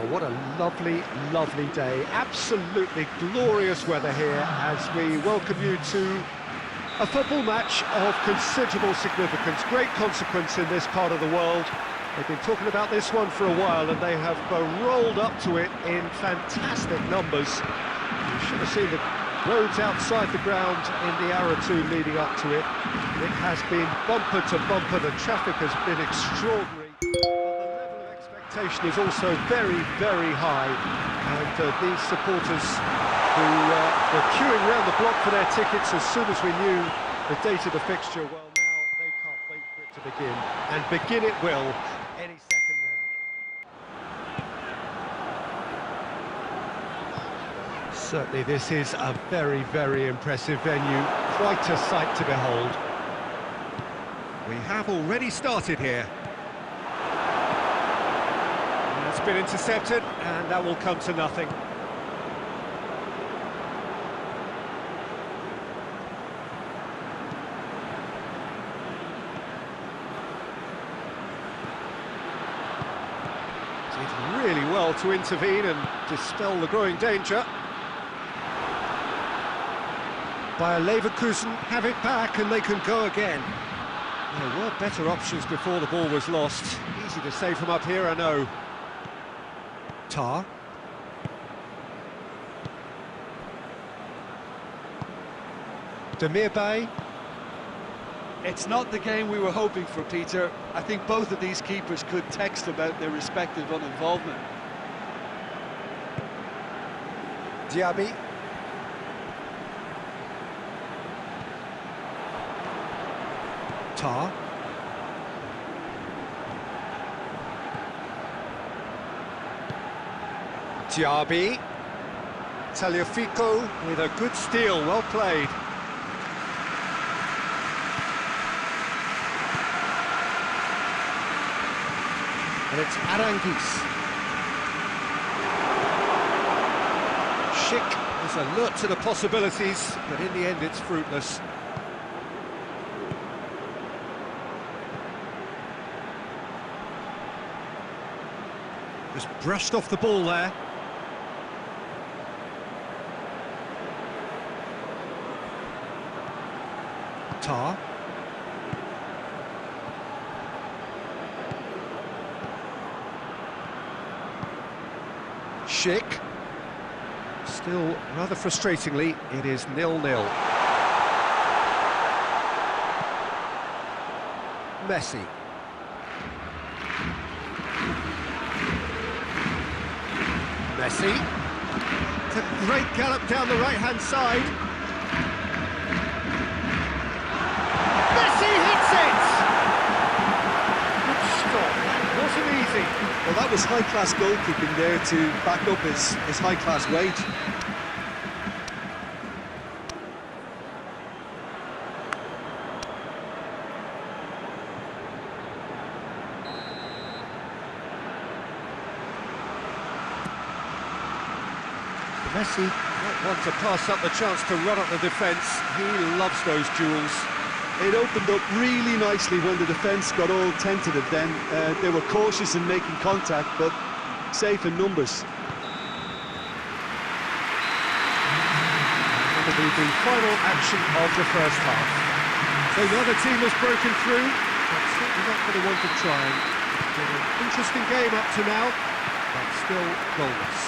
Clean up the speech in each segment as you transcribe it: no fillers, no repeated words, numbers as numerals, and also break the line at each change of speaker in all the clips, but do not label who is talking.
Well, what a lovely, lovely day. Absolutely glorious weather here as we welcome you to a football match of considerable significance, great consequence in this part of the world. They've been talking about this one for a while and they have rolled up to it in fantastic numbers. You should have seen the roads outside the ground in the hour or two leading up to it. It has been bumper to bumper, the traffic has been extraordinary. Expectation is also very, very high, and these supporters who were queuing round the block for their tickets as soon as we knew the date of the fixture, well, now they can't wait for it to begin, and begin it will any second now. Certainly this is a very, very impressive venue, quite a sight to behold. We have already started here. Been intercepted, and that will come to nothing. Did really well to intervene and dispel the growing danger. Bayer Leverkusen have it back and they can go again. There were better options before the ball was lost. Easy to say from up here, I know. Tar. Demirbay.
It's not the game we were hoping for, Peter. I think both of these keepers could text about their respective uninvolvement.
Diaby. Tar. Diaby. Tagliafico with a good steal, well played. And it's Aranguiz. Schick is alert to the possibilities, but in the end it's fruitless. Just brushed off the ball there. Tar. Schick. Still, rather frustratingly, it is 0-0. Messi. Messi. It's a great gallop down the right-hand side. Messi hits it! Good stop, that wasn't easy.
Well, that was high-class goalkeeping there to back up his high-class wage.
Messi, not one to pass up the chance to run up the defence. He loves those duels.
It opened up really nicely when the defence got all tentative then. They were cautious in making contact, but safe in numbers.
That'll be the final action of the first half. So the other team has broken through, but certainly not for the want of trying. Been an interesting game up to now, but still goalless.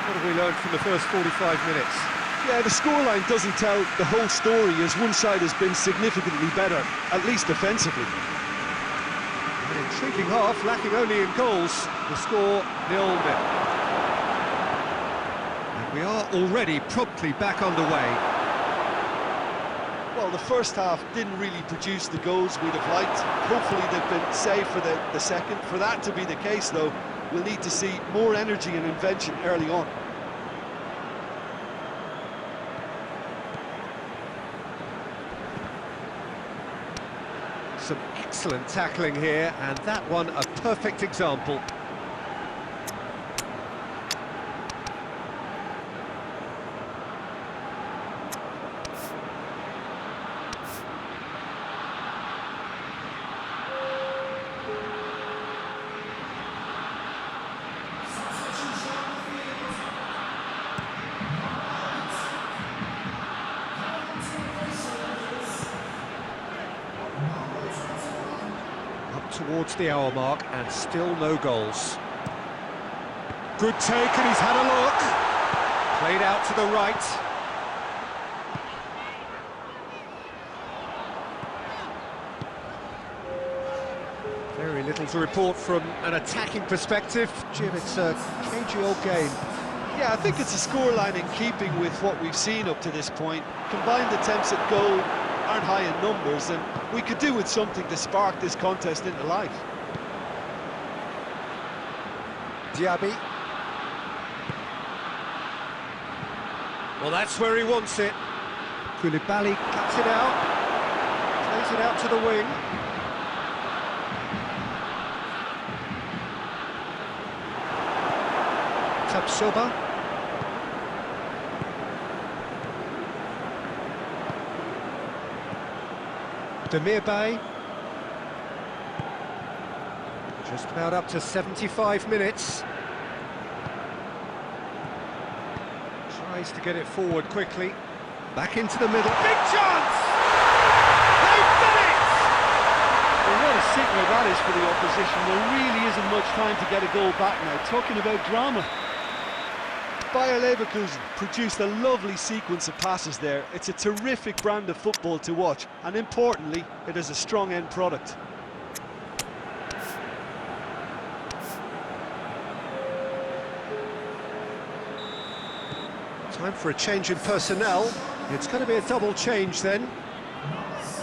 What have we learned from the first 45 minutes?
Yeah, the scoreline doesn't tell the whole story, as one side has been significantly better, at least defensively.
An intriguing half, lacking only in goals. The score 0-0. And we are already promptly back underway.
Well, the first half didn't really produce the goals we'd have liked. Hopefully they've been saved for the second. For that to be the case, though, we'll need to see more energy and invention early on.
Some excellent tackling here, and that one a perfect example. towards the hour mark and still no goals. Good take, and he's had a look. Played out to the right. Very little to report from an attacking perspective. Jim, it's a cagey old game.
Yeah, I think it's a scoreline in keeping with what we've seen up to this point. Combined attempts at goal aren't high in numbers, and we could do with something to spark this contest into life.
Diaby. Well, that's where he wants it. Koulibaly cuts it out. Plays it out to the wing. Tapsoba. Demirbay. Just about up to 75 minutes. Tries to get it forward quickly. Back into the middle. Big chance! They've done it!
Well, what a signal that is for the opposition. There really isn't much time to get a goal back now. Talking about drama.
Bayer Leverkusen produced a lovely sequence of passes there. It's a terrific brand of football to watch, and importantly, it is a strong end product.
Time for a change in personnel. It's going to be a double change then.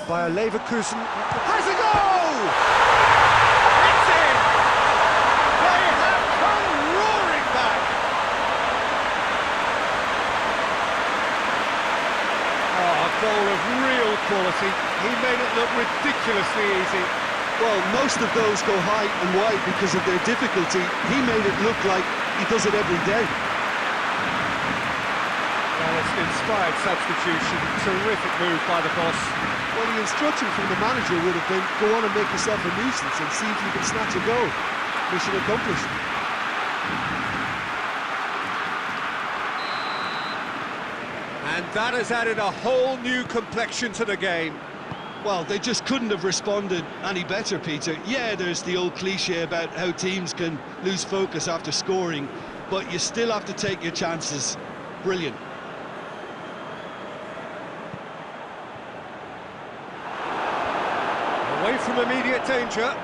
Bayer Leverkusen has a goal! It's in! They have come roaring back! Oh, a goal of real quality. He made it look ridiculously easy.
Well, most of those go high and wide because of their difficulty. He made it look like he does it every day.
Well, it's an inspired substitution. Terrific move by the boss.
Well, the instruction from the manager would have been, go on and make yourself a nuisance and see if you can snatch a goal. Mission accomplished.
And that has added a whole new complexion to the game.
Well, they just couldn't have responded any better, Peter. Yeah, there's the old cliche about how teams can lose focus after scoring, but you still have to take your chances. Brilliant.
Away from immediate danger.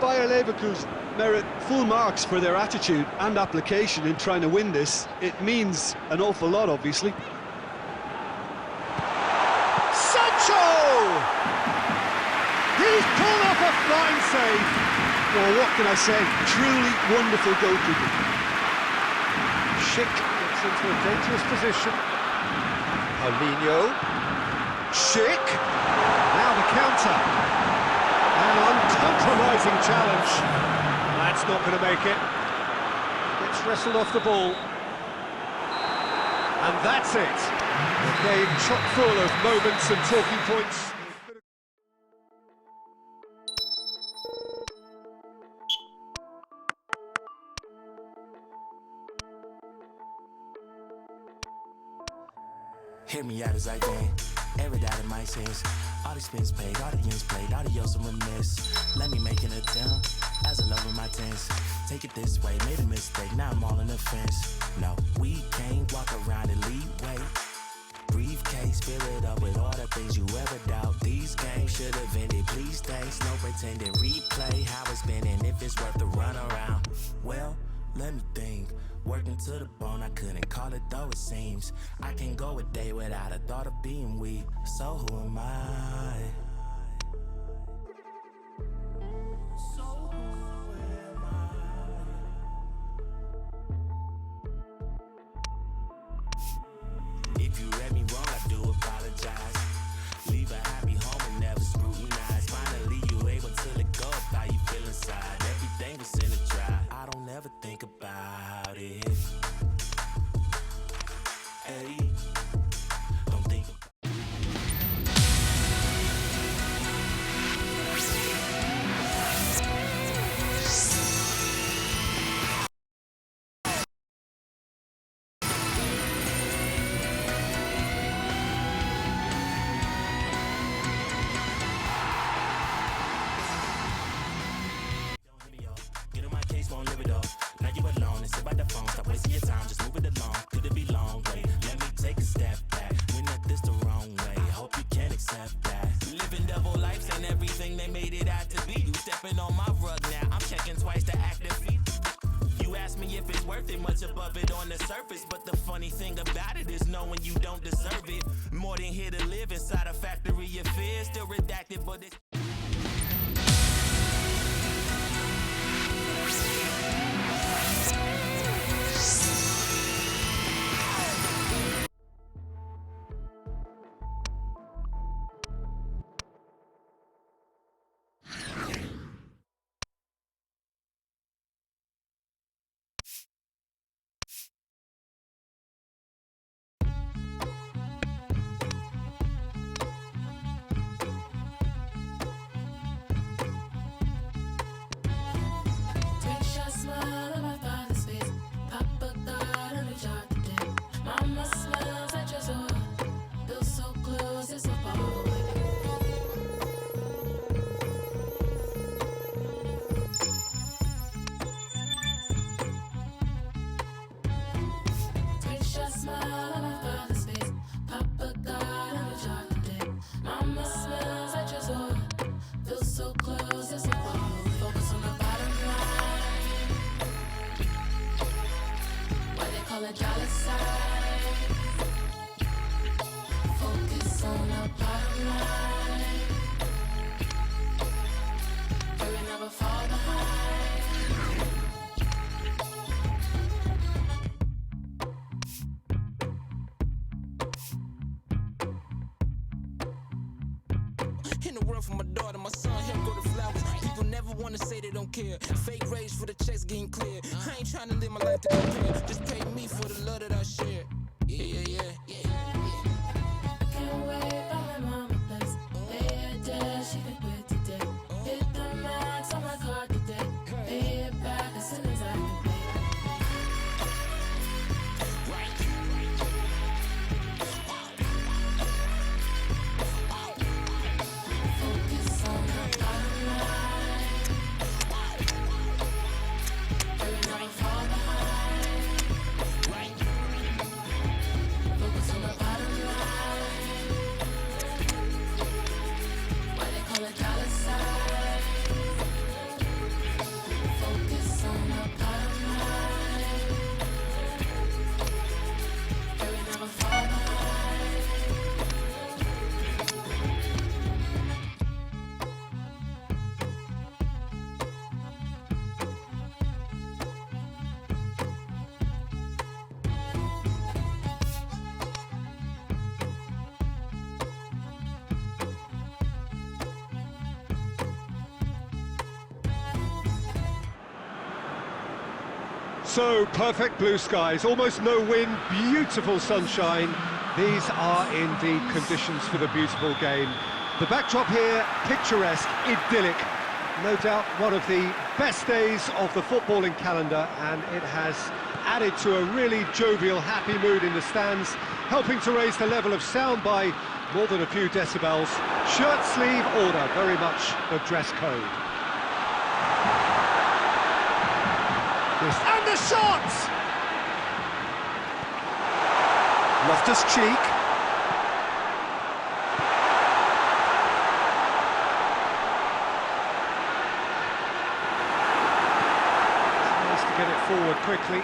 Bayer Leverkusen merit full marks for their attitude and application in trying to win this. It means an awful lot, obviously.
Sancho! He's pulled off a flying save.
Well, what can I say? Truly wonderful goalkeeping.
Schick gets into a dangerous position. Paulinho. Schick. Now the counter. An uncompromising challenge. That's not going to make it. Gets wrestled off the ball. And that's it. A game chock full of moments and talking points.
Hear me out as I can. Every doubt in my sense. All expense paid, audience played, adios and remiss. Let me make an attempt as I love in my tense. Take it this way, made a mistake, now I'm all in the fence. No, we can't walk around and lead way. Briefcase, fill it up with all the things you ever doubt. These games should have ended, please thanks. No pretending, replay how it's been and if it's worth the run around. Well, let me think. Working to the bone, I couldn't call it though it seems. I can go a day without a thought of being weak. So who am I? So who am I? If you read me wrong, I do apologize. Leave a happy home and never scrutinize. Finally, you able to let go of how you feel inside. Everything was in a dry. I don't ever think about it. Hey, don't think about it. worth it, much above it on the surface. But the funny thing about it is knowing you don't deserve it. More than here to live inside a factory of fear. Still redacted, but it's...
In the world for my daughter, my son, him go to flowers. People never wanna say they don't care. Fake rage for the checks getting clear. I ain't trying to live my life to compare. Just pay me for the love that I share. Yeah.
Can't wait by my mama place. Pay her debt, she can quit today. Hit the max on my card today. Pay it back as soon as I can pay. Focus on the bottom line. There ain't never fall behind. Focus on the bottom line. Why they call it dollar sign? Focus on the bottom line. There ain't never fall behind.
So, perfect blue skies, almost no wind, beautiful sunshine. These are indeed conditions for the beautiful game. The backdrop here, picturesque, idyllic. No doubt one of the best days of the footballing calendar, and it has added to a really jovial, happy mood in the stands, helping to raise the level of sound by more than a few decibels. Shirt sleeve order, very much the dress code. And the shot! Loftus-Cheek. Nice to get it forward quickly.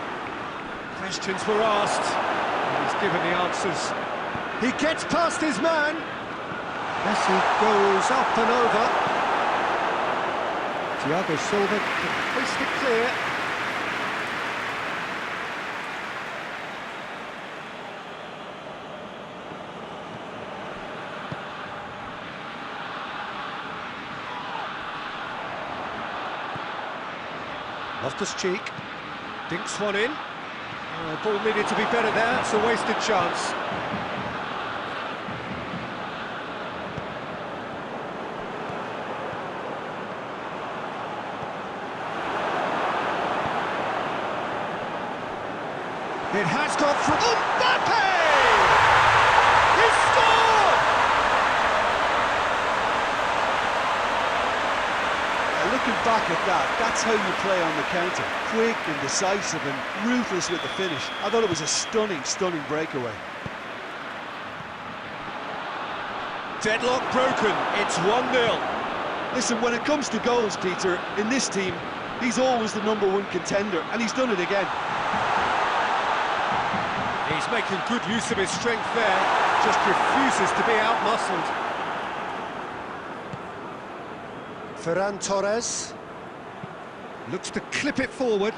Questions were asked, and he's given the answers. He gets past his man. Messi goes up and over. Thiago Silva can hoist it clear. Loftus-Cheek dinks one in. Ball needed to be better there, it's a wasted chance. It has gone through. Mbappe! He scored!
Looking back at that, that's how you play on the counter. Quick and decisive and ruthless with the finish. I thought it was a stunning breakaway.
Deadlock broken, it's 1-0.
Listen, when it comes to goals, Peter, in this team, he's always the #1 contender, and he's done it again.
He's making good use of his strength there, just refuses to be out-muscled. Ferran Torres looks to clip it forward.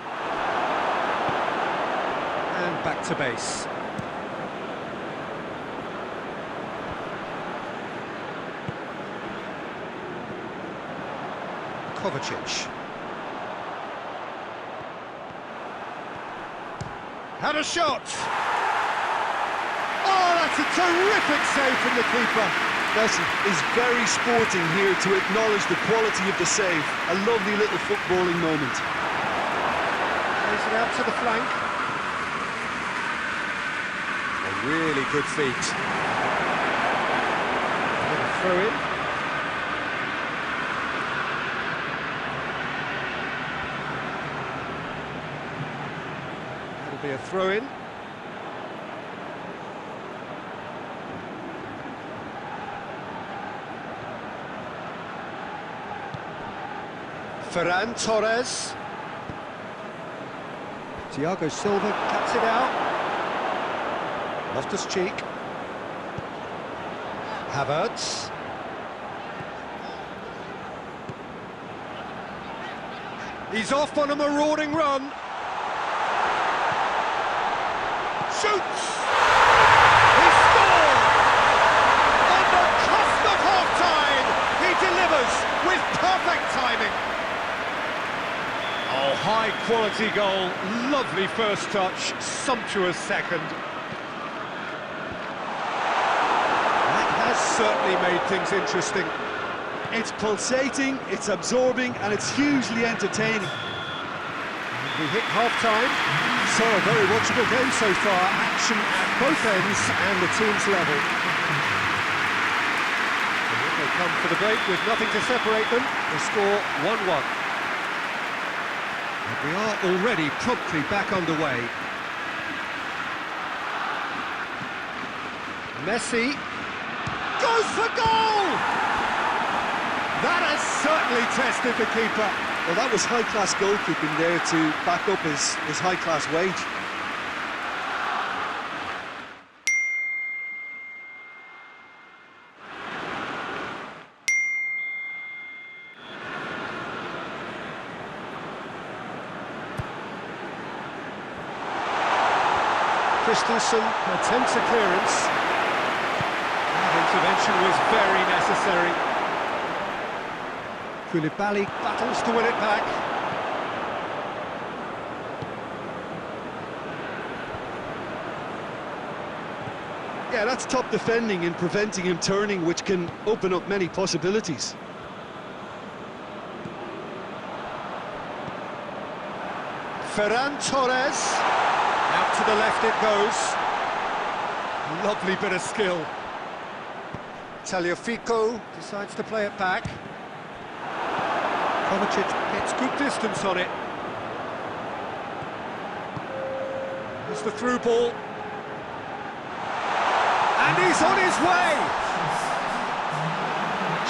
And back to base. Kovacic. Had a shot! Oh, that's a terrific save from the keeper.
Nelson is very sporting here to acknowledge the quality of the save. A lovely little footballing moment.
Plays it out to the flank. A really good feat. Throw in. That'll be a throw-in. Ferran Torres. Thiago Silva cuts it out. Loftus-Cheek. Havertz. He's off on a marauding run. Shoots! He scored! On the cusp of half-time, he delivers with perfect timing. Oh, high-quality goal, lovely first touch, sumptuous second. That has certainly made things interesting.
It's pulsating, it's absorbing, and it's hugely entertaining.
We hit half-time, so a very watchable game so far. Action at both ends and the team's level. And they come for the break with nothing to separate them. The score 1-1. And we are already promptly back underway. Messi goes for goal! That has certainly tested the keeper.
Well, that was high-class goalkeeping there to back up his high-class wage.
Christensen attempts a clearance. That intervention was very necessary. Koulibaly battles to win it back.
Yeah, that's top defending and preventing him turning, which can open up many possibilities.
Ferran Torres. Out to the left it goes. Lovely bit of skill. Tagliafico decides to play it back. Kovacic gets good distance on it. There's the through ball. And he's on his way!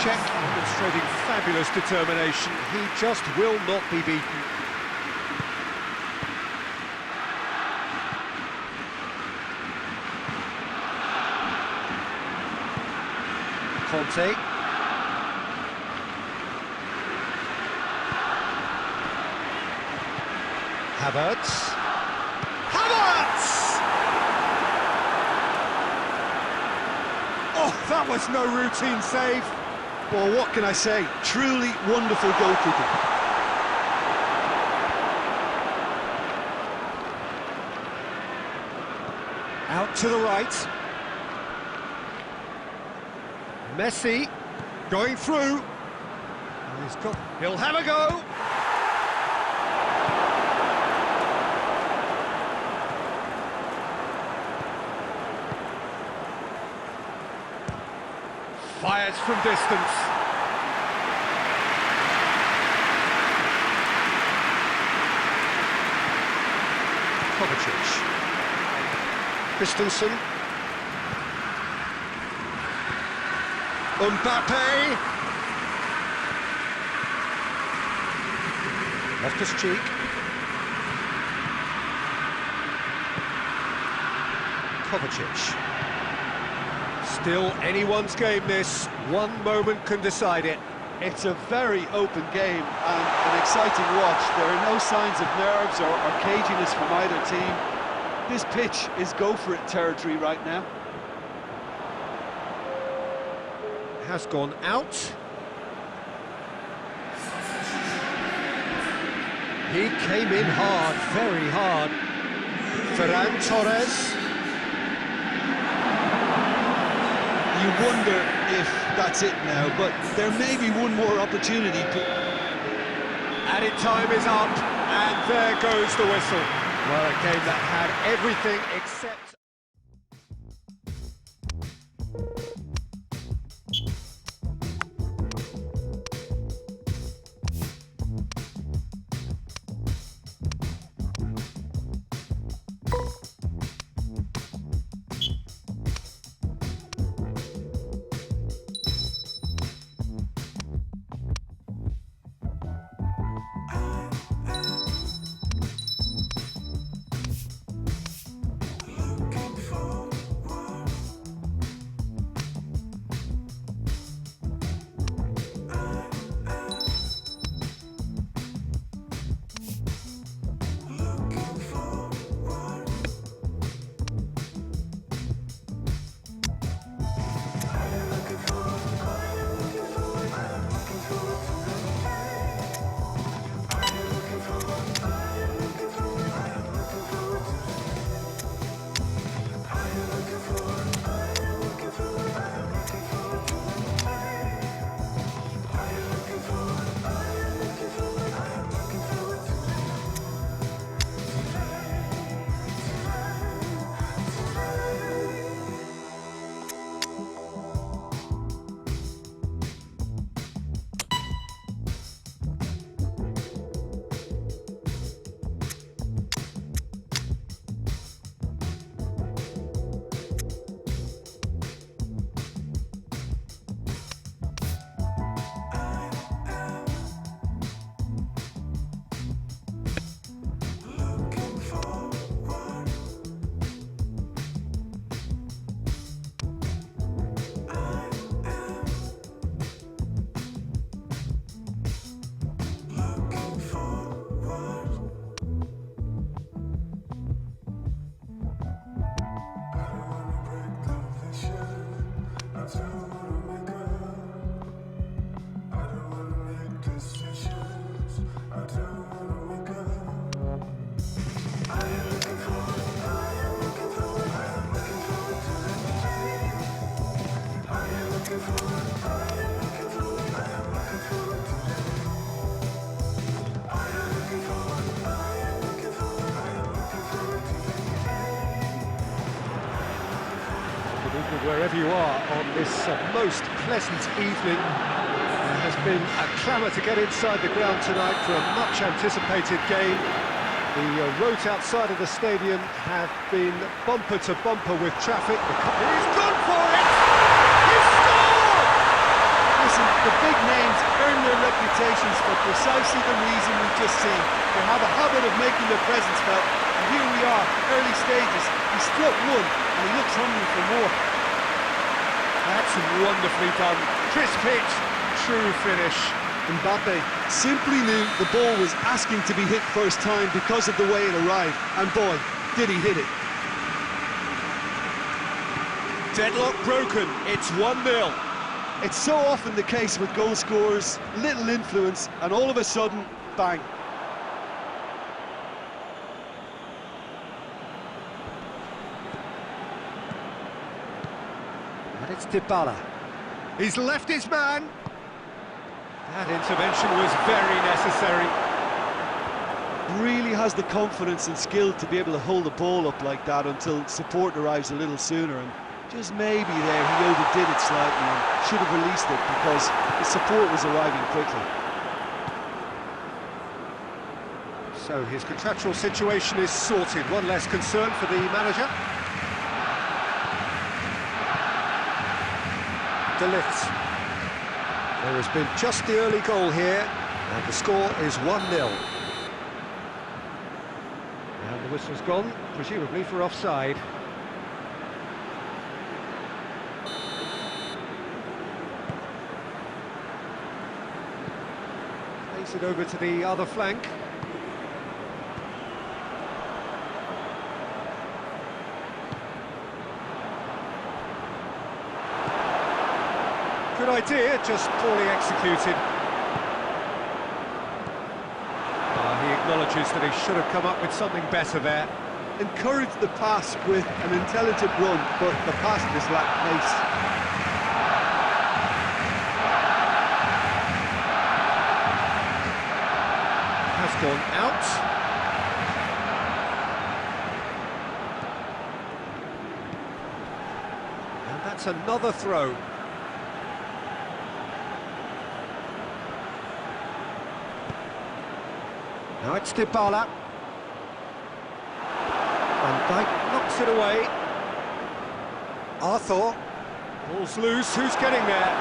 Czech demonstrating fabulous determination. He just will not be beaten. Conte. Havertz. Oh, that was no routine save.
Well, what can I say? Truly wonderful goalkeeping.
Out to the right. Messi going through. He'll have a go. Fires from distance. Kovacic. Christensen. Mbappe. Loftus-Cheek. Kovacic. Still anyone's game this, one moment can decide it.
It's a very open game and an exciting watch. There are no signs of nerves or caginess from either team. This pitch is go-for-it territory right now.
Has gone out. He came in hard, very hard. Ferran Torres.
You wonder if that's it now, but there may be one more opportunity.
Added time is up, and there goes the whistle. Well, a game that had everything except... Wherever you are on this most pleasant evening, there has been a clamour to get inside the ground tonight for a much-anticipated game. The roads outside of the stadium have been bumper to bumper with traffic. He's gone for it! He's scored!
Listen, the big names earn their reputations for precisely the reason we've just seen. They have a habit of making their presence felt, and here we are, early stages. He struck one, and he looks hungry for more.
That's wonderfully done. Crisp hit, true finish.
Mbappe simply knew the ball was asking to be hit first time because of the way it arrived, and boy, did he hit it.
Deadlock broken, it's 1-0.
It's so often the case with goal scorers, little influence, and all of a sudden, bang.
And it's Dybala. He's left his man. That intervention was very necessary.
Really has the confidence and skill to be able to hold the ball up like that until support arrives a little sooner, and just maybe there he overdid it slightly and should have released it because the support was arriving quickly.
So his contractual situation is sorted. One less concern for the manager. De Ligt. There has been just the early goal here, and the score is 1-0. And the whistle's gone, presumably for offside. Gets it over to the other flank. Good idea, just poorly executed. He acknowledges that he should have come up with something better there.
Encouraged the pass with an intelligent run, but the pass just lacked pace.
Has gone out. And that's another throw. Now it's Dybala. Van Dijk knocks it away. Arthur. Ball's loose, who's getting there?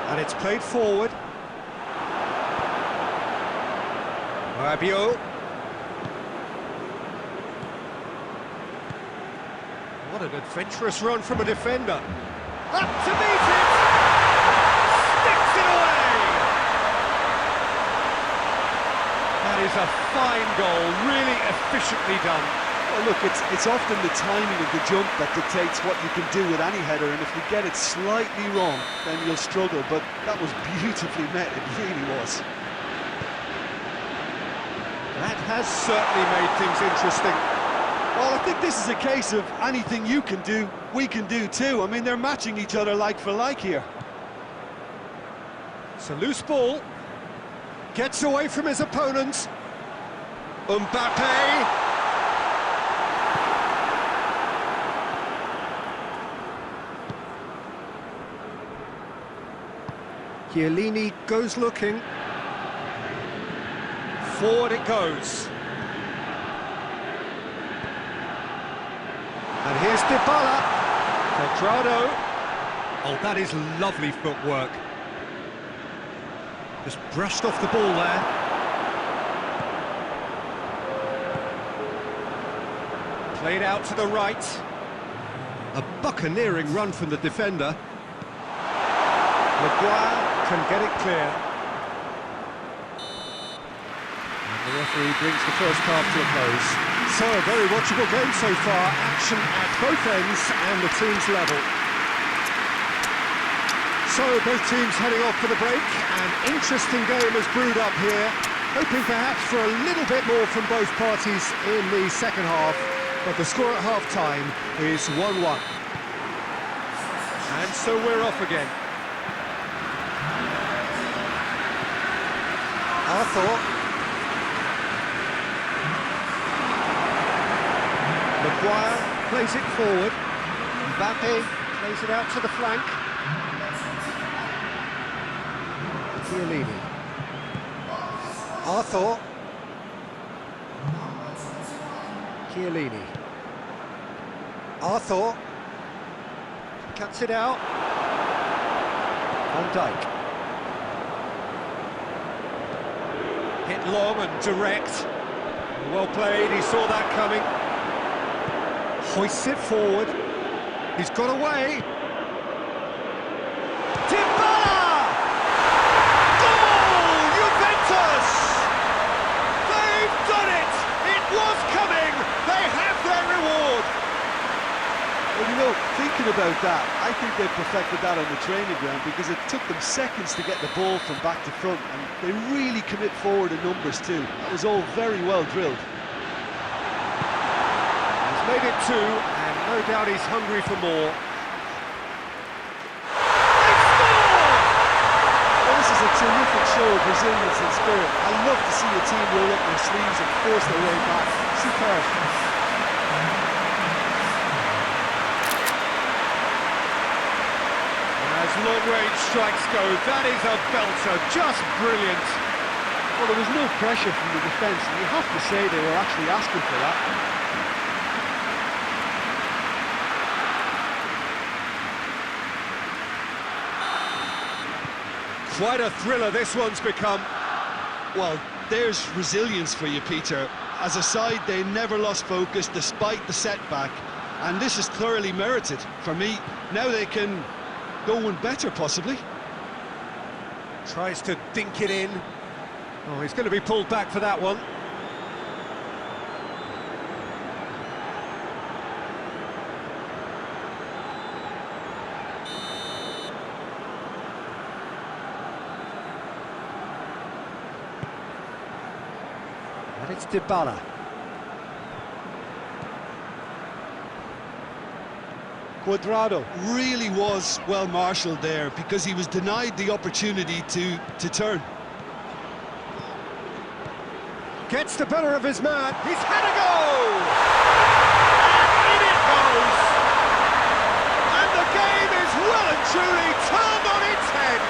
And it's played forward. Rabiot. What an adventurous run from a defender. Up to meet it! Sticks it away! That is a fine goal, really efficiently done.
Well, look, it's often the timing of the jump that dictates what you can do with any header, and if you get it slightly wrong, then you'll struggle, but that was beautifully met, it really was.
That has certainly made things interesting.
Well, I think this is a case of anything you can do, we can do too. I mean, they're matching each other like for like here.
It's a loose ball. Gets away from his opponents. Mbappe. Chiellini goes looking. Forward it goes. And here's Dybala. Cuadrado. Oh, that is lovely footwork. Just brushed off the ball there. Played out to the right. A buccaneering run from the defender. Maguire can get it clear. And the referee brings the first half to a close. So, a very watchable game so far. Action at both ends and the teams level. So, both teams heading off for the break. An interesting game has brewed up here. Hoping perhaps for a little bit more from both parties in the second half. But the score at half-time is 1-1. And so we're off again. Arthur. Maguire plays it forward. Mbappe plays it out to the flank. Chiellini. Arthur. Chiellini. Arthur. Cuts it out. Van Dijk. Hit long and direct. Well played, he saw that coming. Hoists it forward. He's got away. Dybala! Goal! Juventus! They've done it! It was coming! They have their reward!
Well, you know, thinking about that, I think they perfected that on the training ground because it took them seconds to get the ball from back to front, and they really commit forward in numbers too. That was all very well drilled.
He's made it two, and no doubt he's hungry for more. They score!
Well, this is a terrific show of resilience and spirit. I love to see a team roll up their sleeves and force their way back. Superb.
As long-range strikes go, that is a belter, just brilliant.
Well, there was no pressure from the defence, and you have to say they were actually asking for that.
Quite a thriller this one's become.
Well, there's resilience for you, Peter. As a side, they never lost focus despite the setback, and this is thoroughly merited. For me, now they can go one better, possibly.
Tries to dink it in. Oh, he's going to be pulled back for that one. And it's Dybala.
Cuadrado really was well marshalled there because he was denied the opportunity to turn.
Gets the better of his man. He's had a go! And in it goes! And the game is well and truly turned on its head.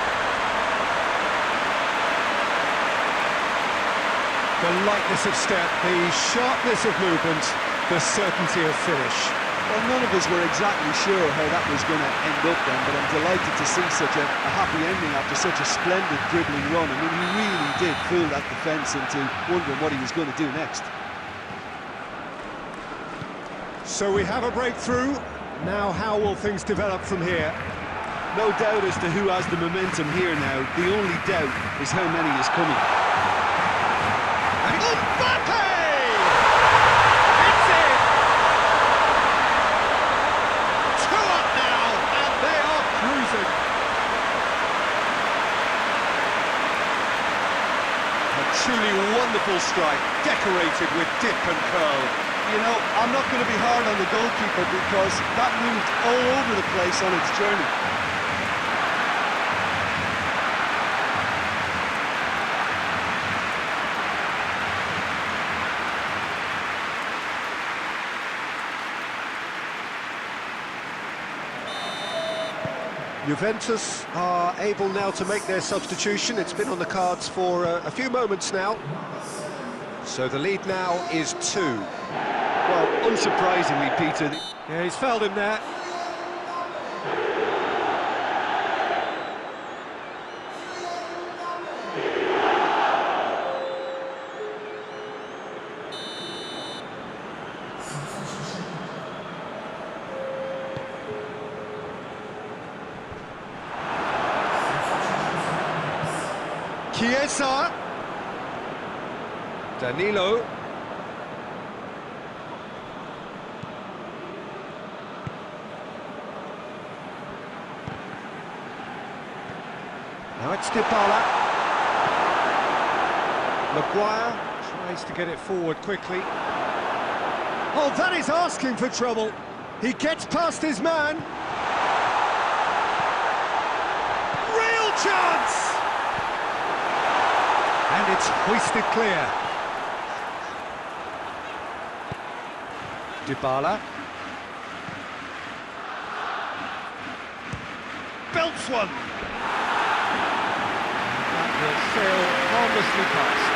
The lightness of step, the sharpness of movement, the certainty of finish.
Well, none of us were exactly sure how that was going to end up then, but I'm delighted to see such a happy ending after such a splendid dribbling run. I mean, he really did fool that defence into wondering what he was going to do next.
So we have a breakthrough. Now how will things develop from here?
No doubt as to who has the momentum here now. The only doubt is how many is coming.
And Mbappe! It's in! 2 up now, and they are cruising. A truly wonderful strike, decorated with dip and curl.
You know, I'm not going to be hard on the goalkeeper because that moved all over the place on its journey.
Juventus are able now to make their substitution. It's been on the cards for a few moments now. So the lead now is 2.
Well, unsurprisingly, Peter.
Yeah, he's fouled him there. Chiesa. Danilo. Now it's Dybala. Maguire tries to get it forward quickly. Oh, that is asking for trouble. He gets past his man. Real chance! And it's hoisted clear. Dybala. Belts one. That will sail harmlessly past.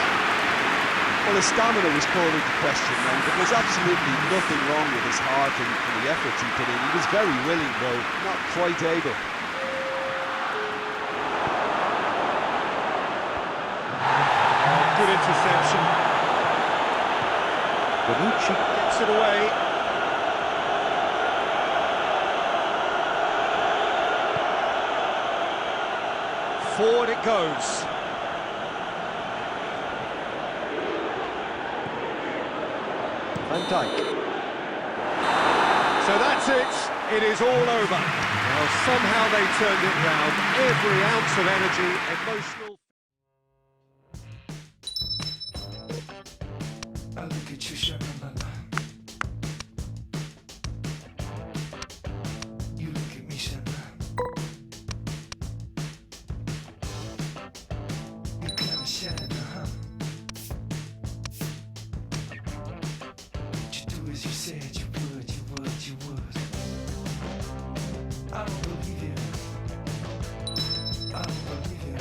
Well, his stamina was called into question, and there was absolutely nothing wrong with his heart and the effort he put in. He was very willing, though, not quite able.
Good interception. Bonucci gets it away. Forward it goes. Van Dijk. So that's it. It is all over. Well, somehow they turned it round. Every ounce of energy, emotional.
I look at you, sha-la-la-la. You look at me, sha-la. You kinda shine, huh? What you do as you said you would, you would, you would. I don't believe you. I don't believe you.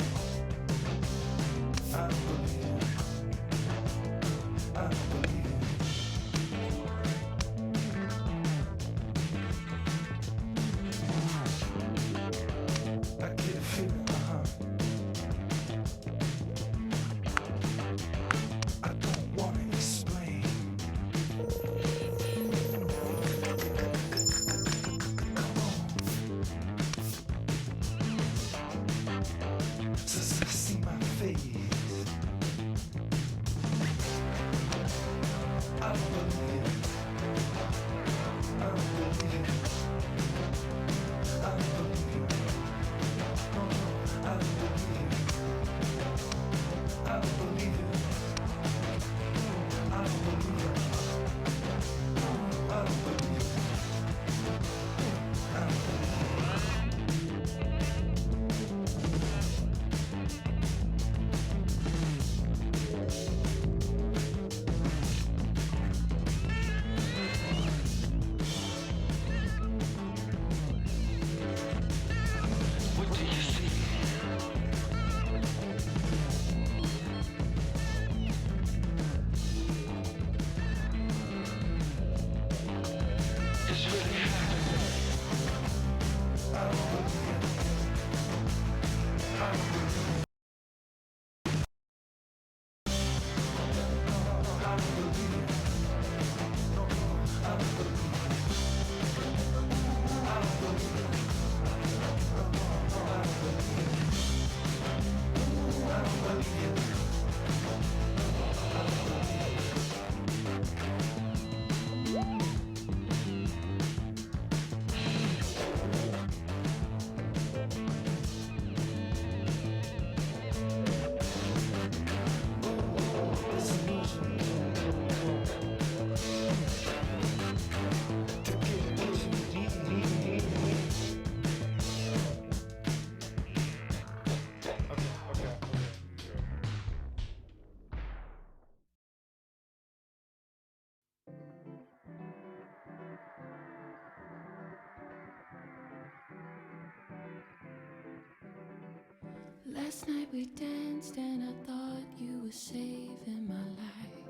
Last night we danced and I thought you were saving my life.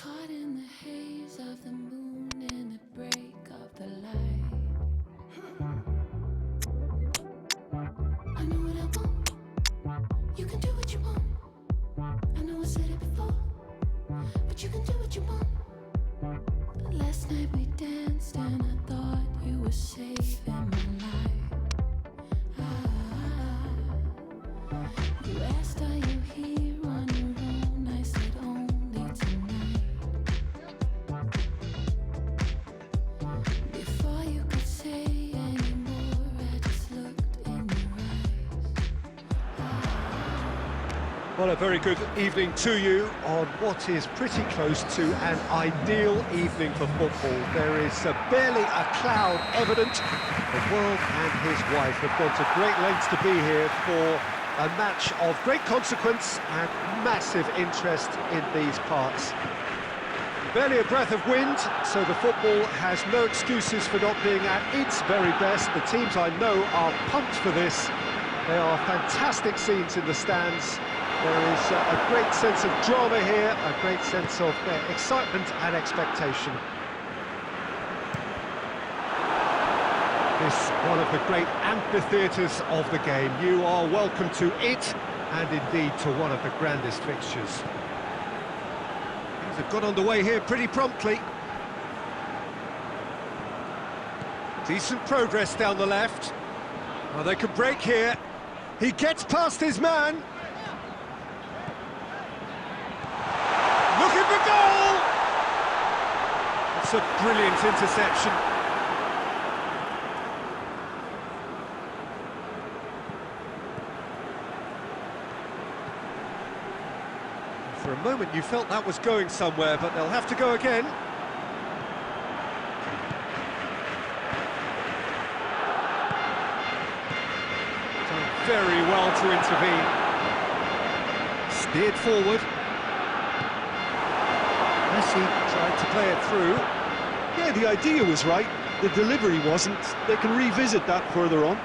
Caught in the haze of the moon and the break of the light. I know what I want. You can do what you want. I know I said it before, but you can do what you want. Last night we danced and I thought you were saving my life. You asked, are you here on your own? I said only tonight. Before you could say any more, I just looked in your eyes.
Well, a very good evening to you on what is pretty close to an ideal evening for football. There is barely a cloud evident. The world and his wife have gone to great lengths to be here for a match of great consequence and massive interest in these parts. Barely a breath of wind, so the football has no excuses for not being at its very best. The teams I know are pumped for this. There are fantastic scenes in the stands. There is a great sense of drama here, a great sense of excitement and expectation. This one of the great amphitheatres of the game. You are welcome to it, and indeed to one of the grandest fixtures. Things have got underway here pretty promptly. Decent progress down the left. Well, they could break here. He gets past his man. Looking for goal! It's a brilliant interception. For a moment you felt that was going somewhere, but they'll have to go again. Done very well to intervene. Steered forward. Messi tried to play it through.
Yeah, the idea was right, the delivery wasn't. They can revisit that further on.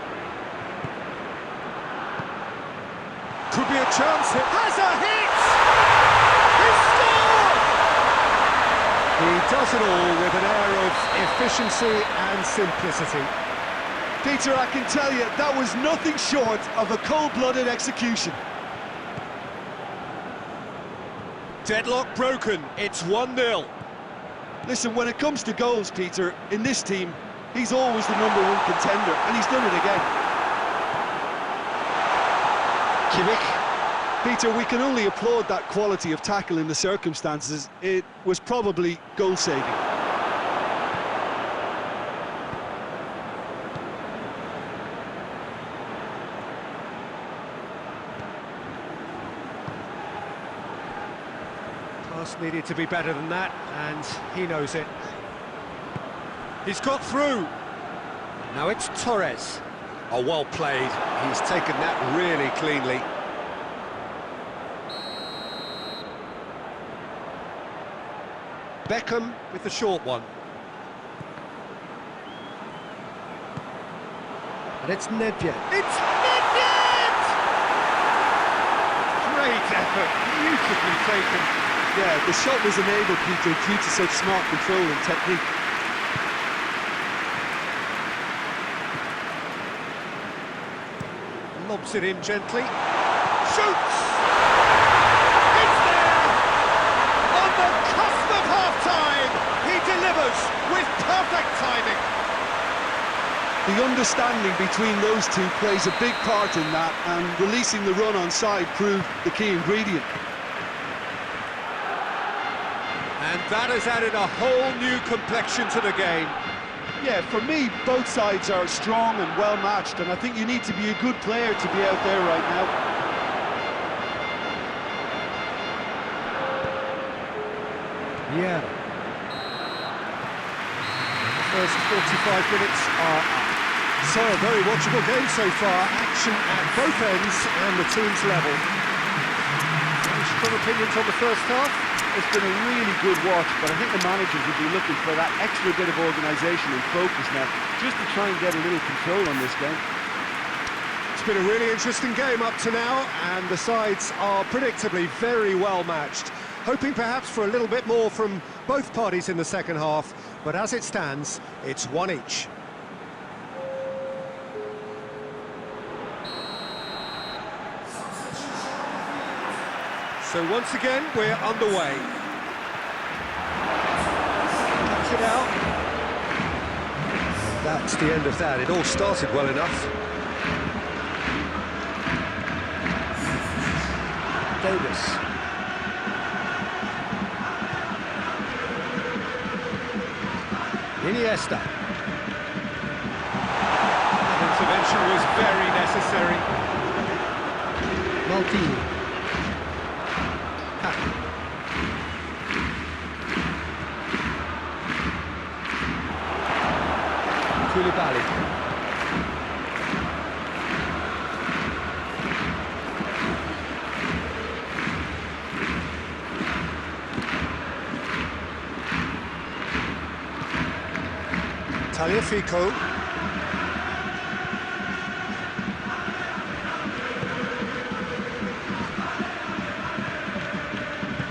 Could be a chance here. Has a hit! He scored! He does it all with an air of efficiency and simplicity.
Peter, I can tell you, that was nothing short of a cold-blooded execution.
Deadlock broken, it's 1-0.
Listen, when it comes to goals, Peter, in this team, he's always the #1 contender, and he's done it again.
Kimmich.
Peter, we can only applaud that quality of tackle in the circumstances. It was probably goal-saving.
Pass needed to be better than that, and he knows it. He's got through. Now it's Torres. Oh, well played. He's taken that really cleanly. Beckham with the short one. And it's Nedved. It's Nedved! Great effort, beautifully taken.
Yeah, the shot was enabled, Peter, due to such smart control and technique.
Lobs it in gently. Shoots! It's there! On the cusp of half-time, he delivers with perfect timing.
The understanding between those two plays a big part in that, and releasing the run on side proved the key ingredient.
And that has added a whole new complexion to the game.
Yeah, for me, both sides are strong and well-matched, and I think you need to be a good player to be out there right now.
Yeah. The first 45 minutes are up. So, a very watchable game so far. Action at both ends and the team's level. Very strong opinions on the first half?
It's been a really good watch, but I think the managers will be looking for that extra bit of organisation and focus now, just to try and get a little control on this game.
It's been a really interesting game up to now, and the sides are predictably very well matched. Hoping perhaps for a little bit more from both parties in the second half, but as it stands, it's one each. So once again, we're underway. Cuts it out. That's the end of that. It all started well enough. Davis. Iniesta. That intervention was very necessary. Maldini. Koulibaly. Tagliafico.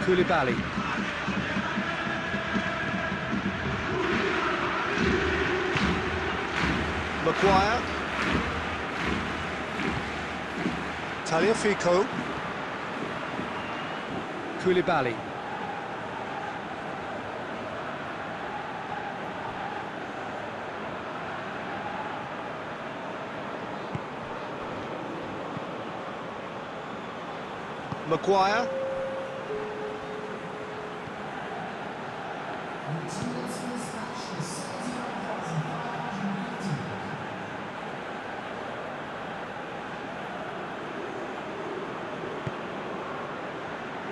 Koulibaly. Maguire. Tagliafico. Koulibaly. Maguire.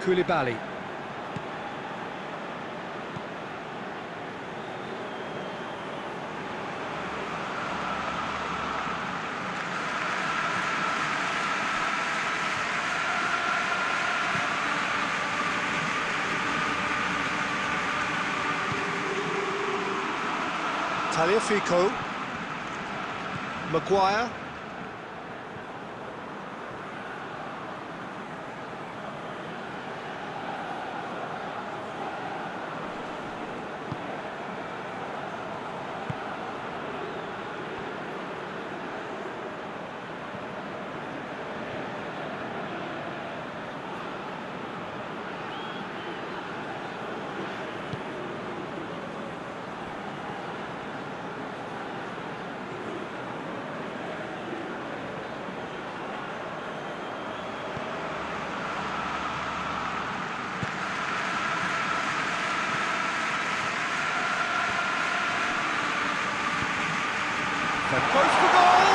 Koulibaly. Tagliafico. Maguire. Goes for goal!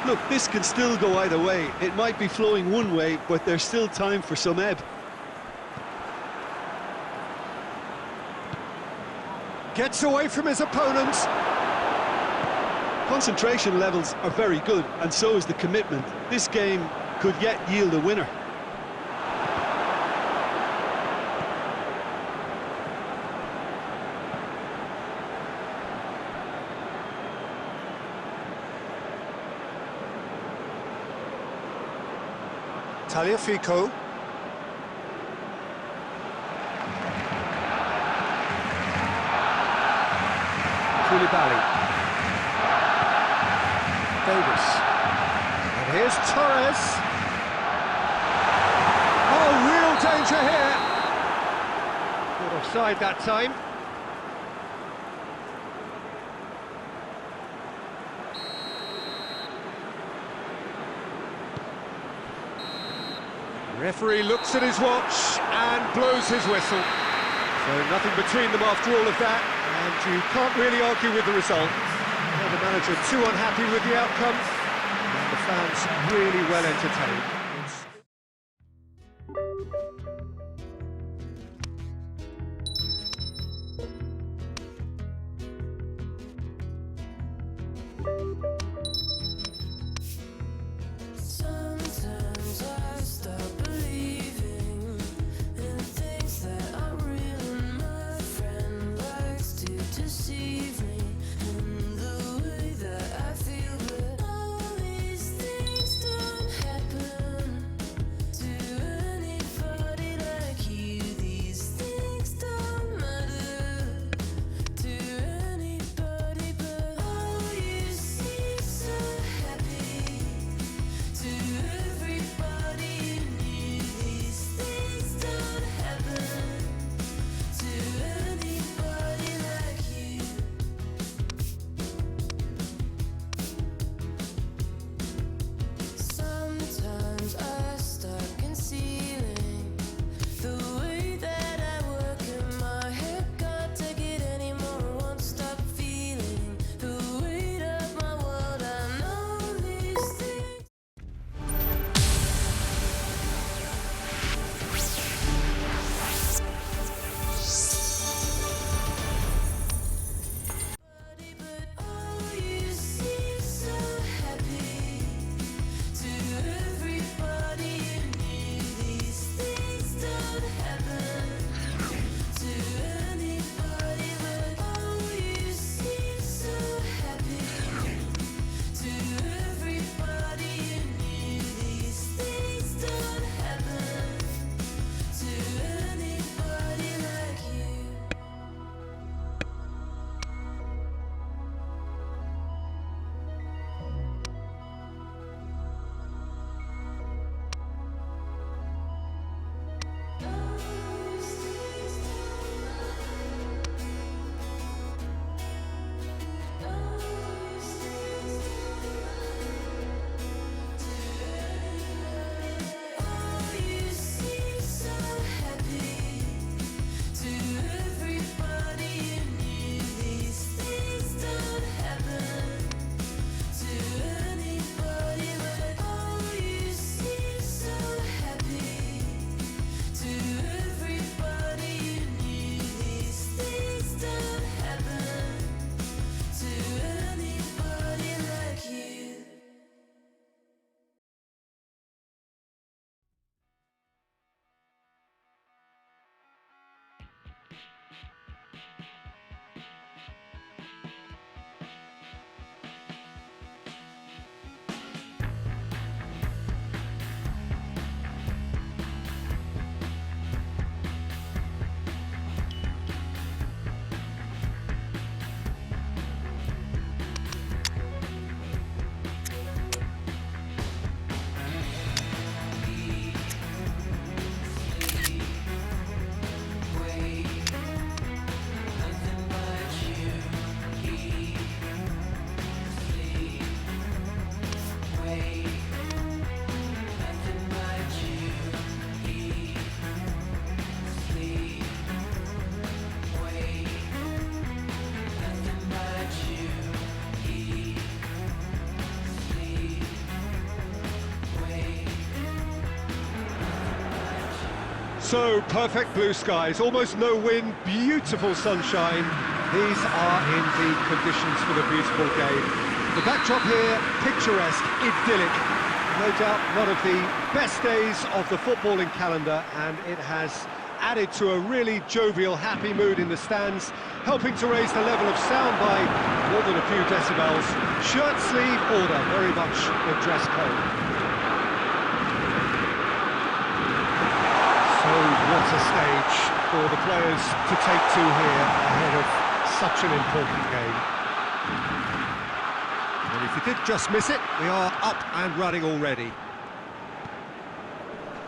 Look, this can still go either way. It might be flowing one way, but there's still time for some ebb.
Gets away from his opponent.
Concentration levels are very good, and so is the commitment. This game could yet yield a winner.
Tagliafico. Koulibaly. Davis. And here's Torres. Oh, real danger here. Not offside that time. Referee looks at his watch and blows his whistle. So nothing between them after all of that, and you can't really argue with the result. Now the manager too unhappy with the outcome, and the fans really well entertained.
So
So, perfect blue skies, almost no wind, beautiful sunshine. These are in the conditions for the beautiful game. The backdrop here, picturesque, idyllic. No doubt one of the best days of the footballing calendar, and it has added to a really jovial, happy mood in the stands, helping to raise the level of sound by more than a few decibels. Shirt sleeve order, very much the dress code. So what a stage for the players to take to here ahead of such an important game. And if you did just miss it, we are up and running already.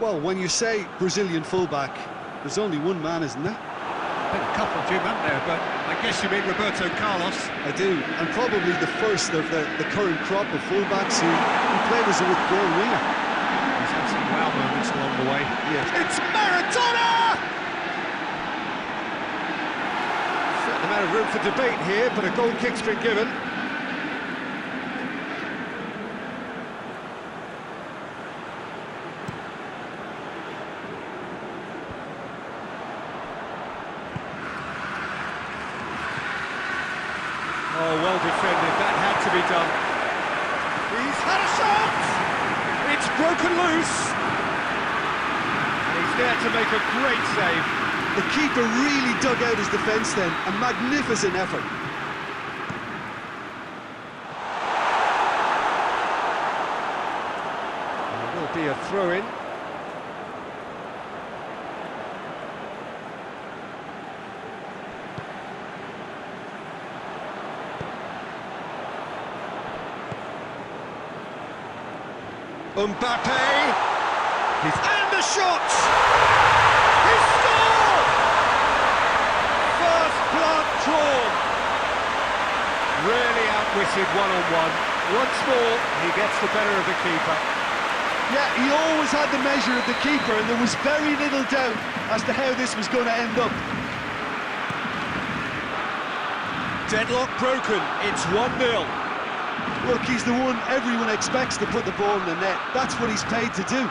Well, when you say Brazilian fullback, there's only one man, isn't there?
Been a couple, Jim, haven't there? But I guess you mean Roberto Carlos.
I do, and probably the first of the current crop of fullbacks who played as a withdrawn winger.
He's had some wow moments along the way.
Yes.
It's Maradona! Certain amount of room for debate here, but a goal kick's been given. Oh, well defended, that had to be done. He's had a shot! It's broken loose! He's there to make a great save.
The keeper really dug out his defence then, a magnificent effort.
There will be a throw-in. Mbappe, and the shot! He scored! First blood drawn. Really outwitted one-on-one. Once more, he gets the better of the keeper.
Yeah, he always had the measure of the keeper, and there was very little doubt as to how this was going to end up.
Deadlock broken, it's 1-0.
Look, he's the one everyone expects to put the ball in the net. That's what he's paid to do.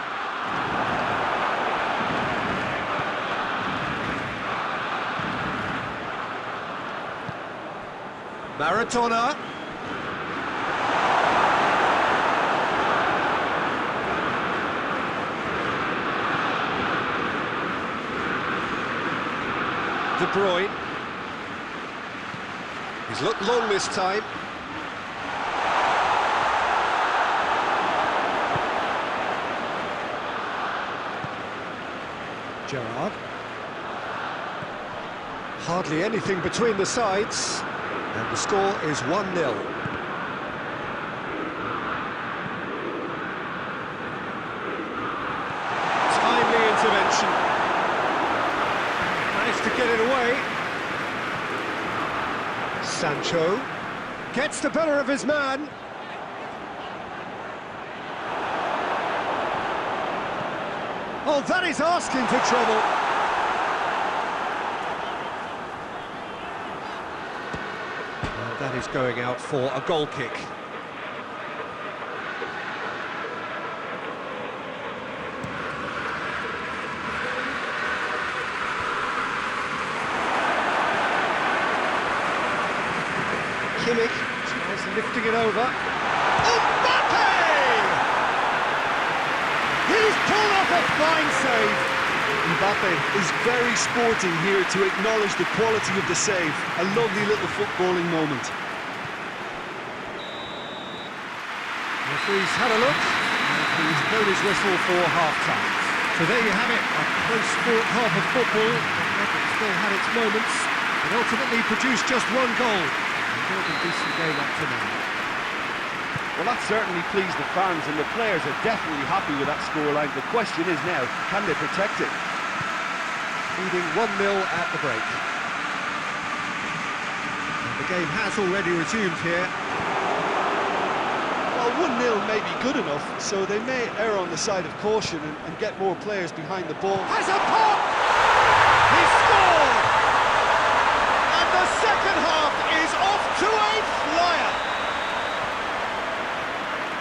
Maradona. De Bruyne. He's looked long this time. Gerrard. Hardly anything between the sides, and the score is 1-0. Timely intervention. Managed to get it away. Sancho gets the better of his man. Oh, that is asking for trouble. And that is going out for a goal kick. Kimmich tries lifting it over. Mbappe! He's pulled off a fine save.
Mbappe is very sporting here to acknowledge the quality of the save. A lovely little footballing moment.
Referee's had a look, and he's blown his whistle for half-time. So there you have it, a close-fought half of football, but still had its moments, and ultimately produced just one goal. A more than decent game up to now.
Well, that certainly pleased the fans, and the players are definitely happy with that scoreline. The question is now, can they protect it?
Leading 1-0 at the break. And the game has already resumed here.
Well, 1-0 may be good enough, so they may err on the side of caution and get more players behind the ball.
Has a pop! He scored! And the second half is off to a flyer!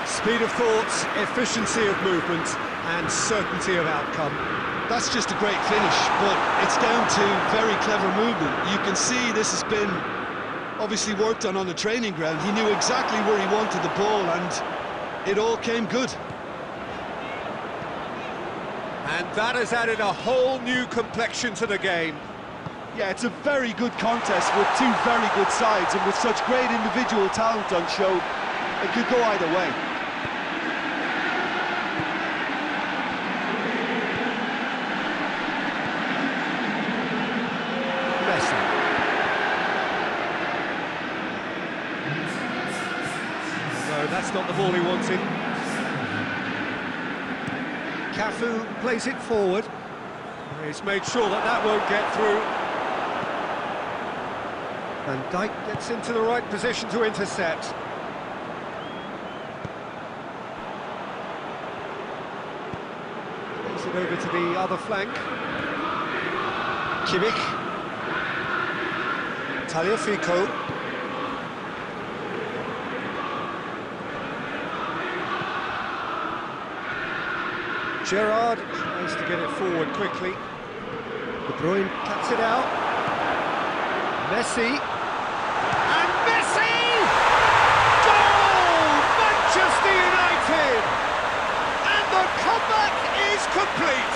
Speed of thought, efficiency of movement, and certainty of outcome.
That's just a great finish, but it's down to very clever movement. You can see this has been obviously worked on the training ground. He knew exactly where he wanted the ball, and it all came good.
And that has added a whole new complexion to the game.
Yeah, it's a very good contest with two very good sides, and with such great individual talent on show, it could go either way.
Messi. No, that's not the ball he wanted. Cafu plays it forward. He's made sure that that won't get through. Van Dijk gets into the right position to intercept. Plays it over to the other flank. Kimmich. Tagliafico. Gerrard tries to get it forward quickly. De Bruyne cuts it out. Messi. And Messi! Goal! Manchester United! And the comeback is complete!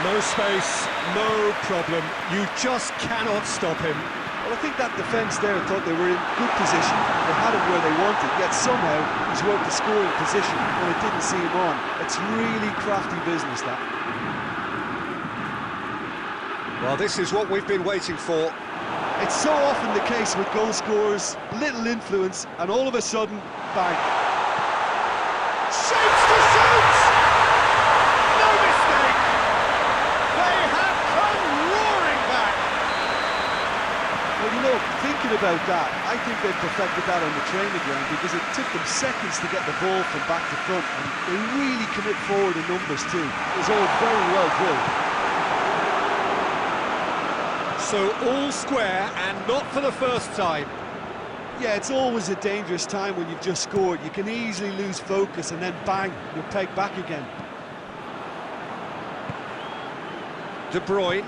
No space, no problem. You just cannot stop him.
Well, I think that defence there thought they were in good position. They had him where they wanted, yet somehow he's worked the scoring position when it didn't see him on. It's really crafty business, that.
Well, this is what we've been waiting for.
It's so often the case with goal scorers, little influence, and all of a sudden, bang.
Shoots to shoot! No mistake! They have come roaring back!
Well, you know, thinking about that, I think they perfected that on the training ground, because it took them seconds to get the ball from back to front, and they really commit forward in numbers too. It was all very well drilled.
So all square, and not for the first time.
Yeah, it's always a dangerous time when you've just scored. You can easily lose focus, and then bang, you're pegged back again.
De Bruyne.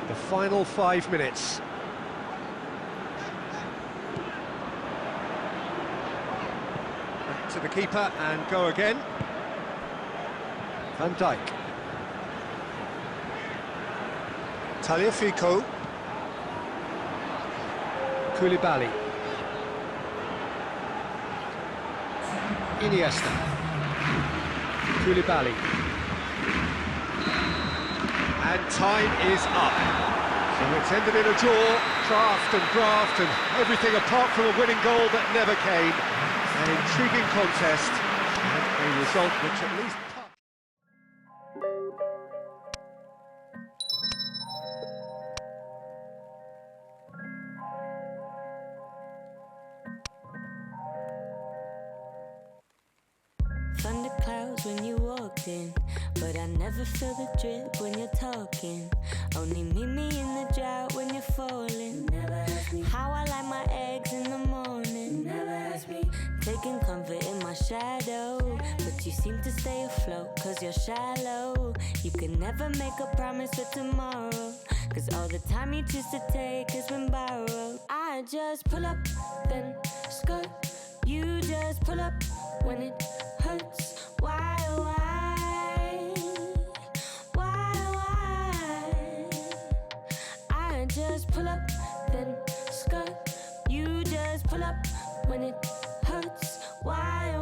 The final 5 minutes. Back to the keeper and go again. Van Dijk. Tagliafico. Koulibaly. Iniesta. Koulibaly. And time is up. So it's ended in a draw, craft and graft and everything apart from a winning goal that never came. An intriguing contest and a result which at least...
Thunder clouds when you walked in, but I never feel the drip when you're talking. Only meet me in the drought when you're falling. Never ask me how I like my eggs in the morning. Never ask me taking comfort in my shadow, but you seem to stay afloat cause you're shallow. You can never make a promise for tomorrow, cause all the time you choose to take has been borrowed. I just pull up, then skirt. You just pull up when it hurts. Why, I just pull up, then skirt. You just pull up when it hurts. Why?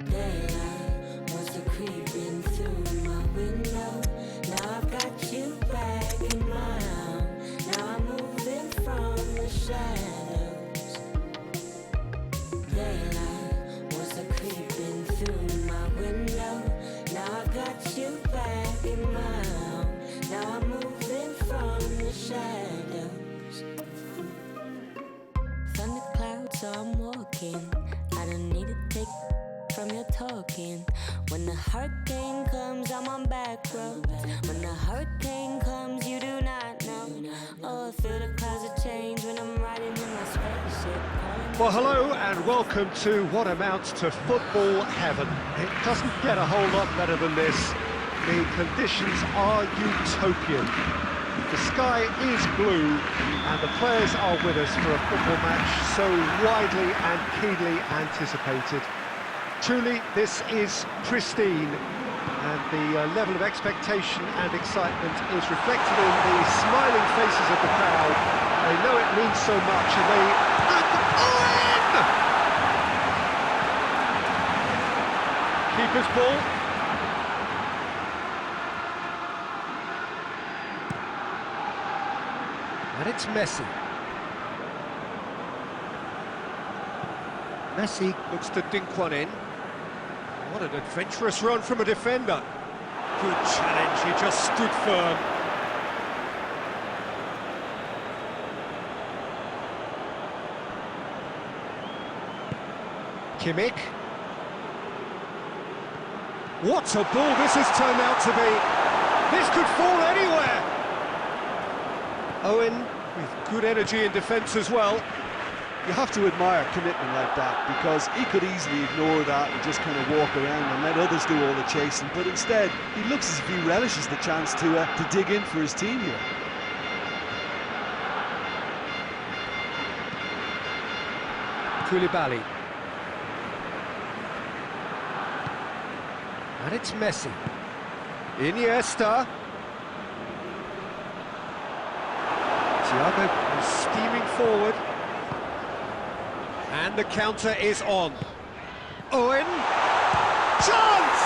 Daylight wants to creep in through my window. Now I've got you back in my arms. Now I'm moving from the shadows. Daylight wants to creep in through my window. Now I've got you back in my arms. Now I'm moving from the shadows. Thunder clouds, so I'm walking. I don't need to take from your talking. When the hurricane comes, I'm on back roads. When the hurricane comes, you do not know. Oh, I feel the clouds of change when I'm riding in my spaceship.
Well, hello and welcome to what amounts to football heaven. It doesn't get a whole lot better than this. The conditions are utopian. The sky is blue and the players are with us for a football match so widely and keenly anticipated. Truly, this is pristine, and the level of expectation and excitement is reflected in the smiling faces of the crowd. They know it means so much, and they... Owen! Keeper's ball. And it's Messi. Messi looks to dink one in. What an adventurous run from a defender. Good challenge, he just stood firm. Kimmich. What a ball this has turned out to be. This could fall anywhere. Owen with good energy in defence as well.
You have to admire commitment like that, because he could easily ignore that and just kind of walk around and let others do all the chasing, but instead he looks as if he relishes the chance to dig in for his team here.
Koulibaly. And it's Messi. Iniesta. Thiago is steaming forward. And the counter is on. Owen. Chance!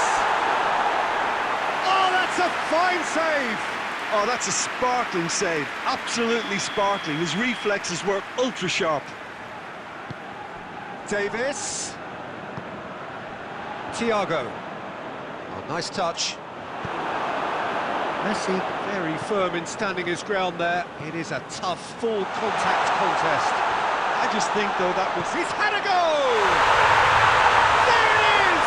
Oh, that's a fine save!
Oh, that's a sparkling save. Absolutely sparkling. His reflexes were ultra sharp.
Davis. Thiago. Oh, nice touch. Messi very firm in standing his ground there. It is a tough, full contact contest.
I just think, though, that was...
He's had a go! There it is!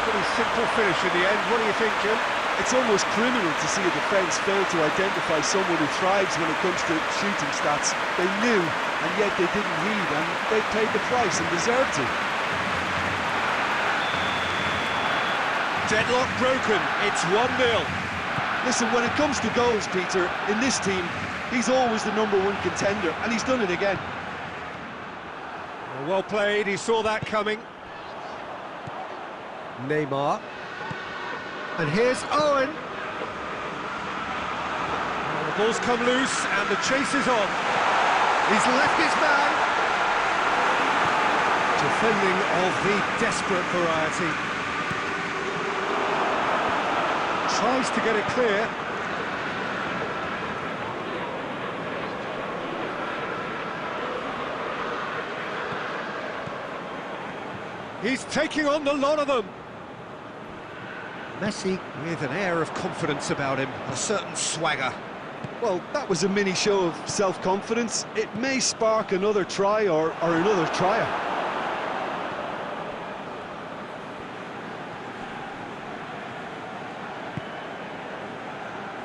Pretty simple finish in the end. What do you think, Jim?
It's almost criminal to see a defence fail to identify someone who thrives when it comes to shooting stats. They knew, and yet they didn't read, and they paid the price and deserved to.
Deadlock broken. It's 1-0.
Listen, when it comes to goals, Peter, in this team, he's always the #1 contender, and he's done it again.
Well played, he saw that coming. Neymar. And here's Owen. Well, the ball's come loose, and the chase is on. He's left his man. Defending of the desperate variety. Tries to get it clear. He's taking on the lot of them. Messi with an air of confidence about him, a certain swagger.
Well, that was a mini show of self-confidence. It may spark another try or another trier.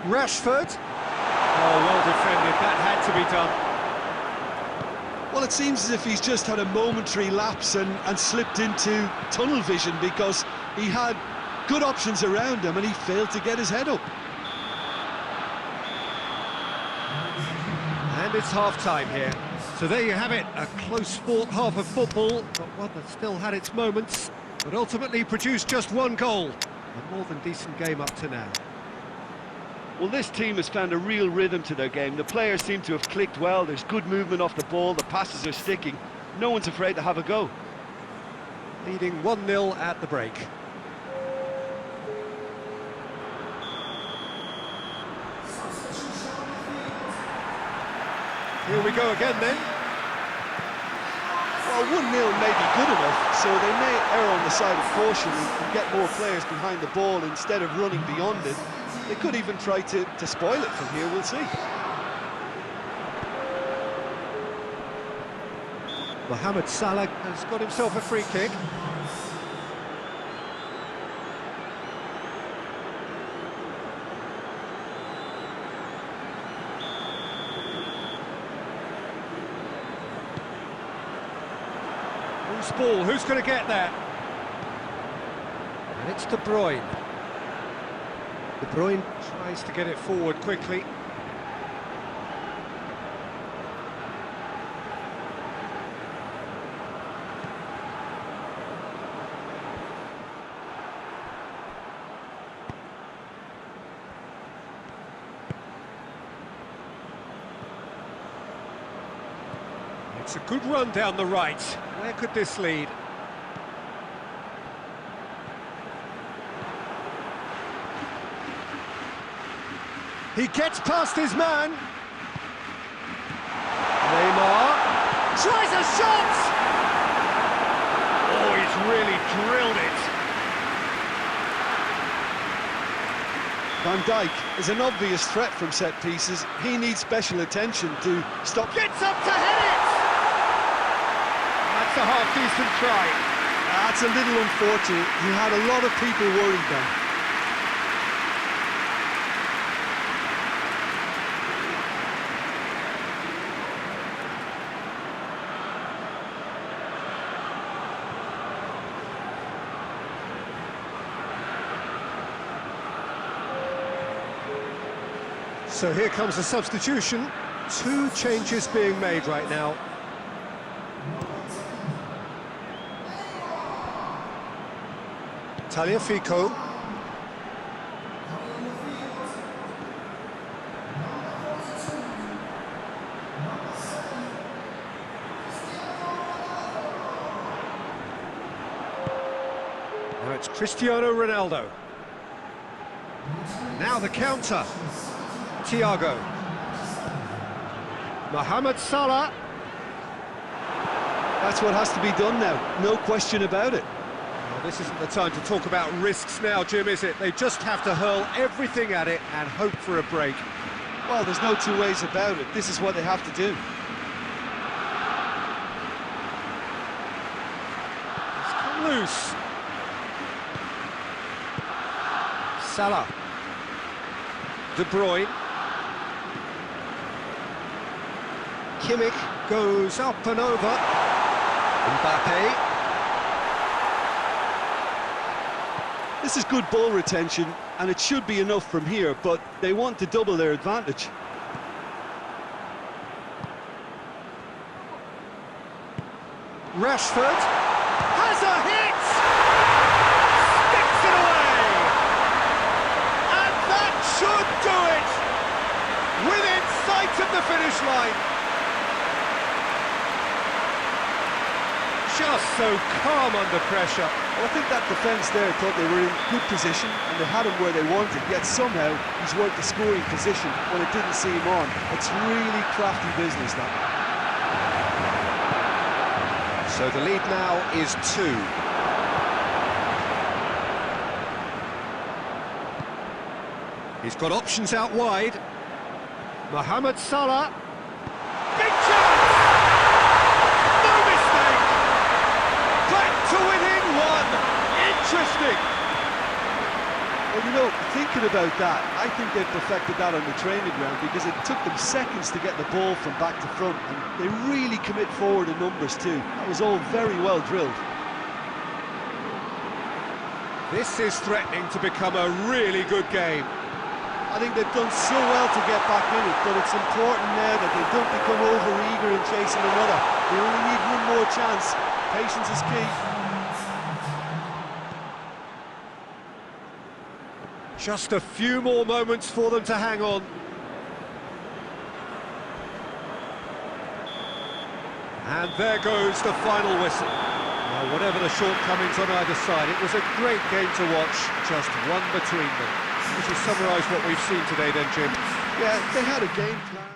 Rashford. Oh, well defended, that had to be done.
Well, it seems as if he's just had a momentary lapse and slipped into tunnel vision, because he had good options around him and he failed to get his head up.
And it's half-time here. So there you have it, a close-fought half of football, but one that still had its moments, but ultimately produced just one goal. A more than decent game up to now.
Well, this team has found a real rhythm to their game. The players seem to have clicked well. There's good movement off the ball. The passes are sticking. No one's afraid to have a go.
Leading 1-0 at the break. Here we go again then.
Well, 1-0 may be good enough, so they may err on the side of caution and get more players behind the ball instead of running beyond it. They could even try to spoil it from here, we'll see.
Mohamed Salah has got himself a free kick. loose ball, who's going to get there? And it's De Bruyne. De Bruyne tries to get it forward quickly. It's a good run down the right. Where could this lead? He gets past his man. Neymar tries a shot! Oh, he's really drilled it.
Van Dijk is an obvious threat from set pieces. He needs special attention to stop.
Gets up to head it! That's a half-decent try.
That's a little unfortunate. He had a lot of people worried then.
So here comes a substitution. 2 changes being made right now. Tagliafico. Now it's Cristiano Ronaldo. Now the counter. Thiago. Mohamed Salah.
That's what has to be done now, no question about it.
Well, this isn't the time to talk about risks now, Jim, is it? They just have to hurl everything at it and hope for a break.
Well, there's no two ways about it. This is what they have to do.
It's come loose. Salah. De Bruyne. Kimmich goes up and over. Mbappe.
This is good ball retention, and it should be enough from here, but they want to double their advantage.
Rashford has a hit! Sticks it away! And that should do it! Within sight of the finish line. Just so calm under pressure.
Well, I think that defence there thought they were in good position and they had him where they wanted, yet somehow he's worked the scoring position when it didn't see him on. It's really crafty business, that.
So the lead now is 2. He's got options out wide. Mohamed Salah. Big chance! No mistake! Back to within 1. Interesting.
Well, you know, thinking about that, I think they've perfected that on the training ground because it took them seconds to get the ball from back to front, and they really commit forward in numbers too. That was all very well drilled.
This is threatening to become a really good game.
I think they've done so well to get back in it, but it's important now that they don't become over-eager in chasing another. They only need one more chance. Patience is key.
Just a few more moments for them to hang on. And there goes the final whistle. Now, whatever the shortcomings on either side, it was a great game to watch, just one between them. Would you summarise what we've seen today then, Jim?
Yeah, they had a game plan.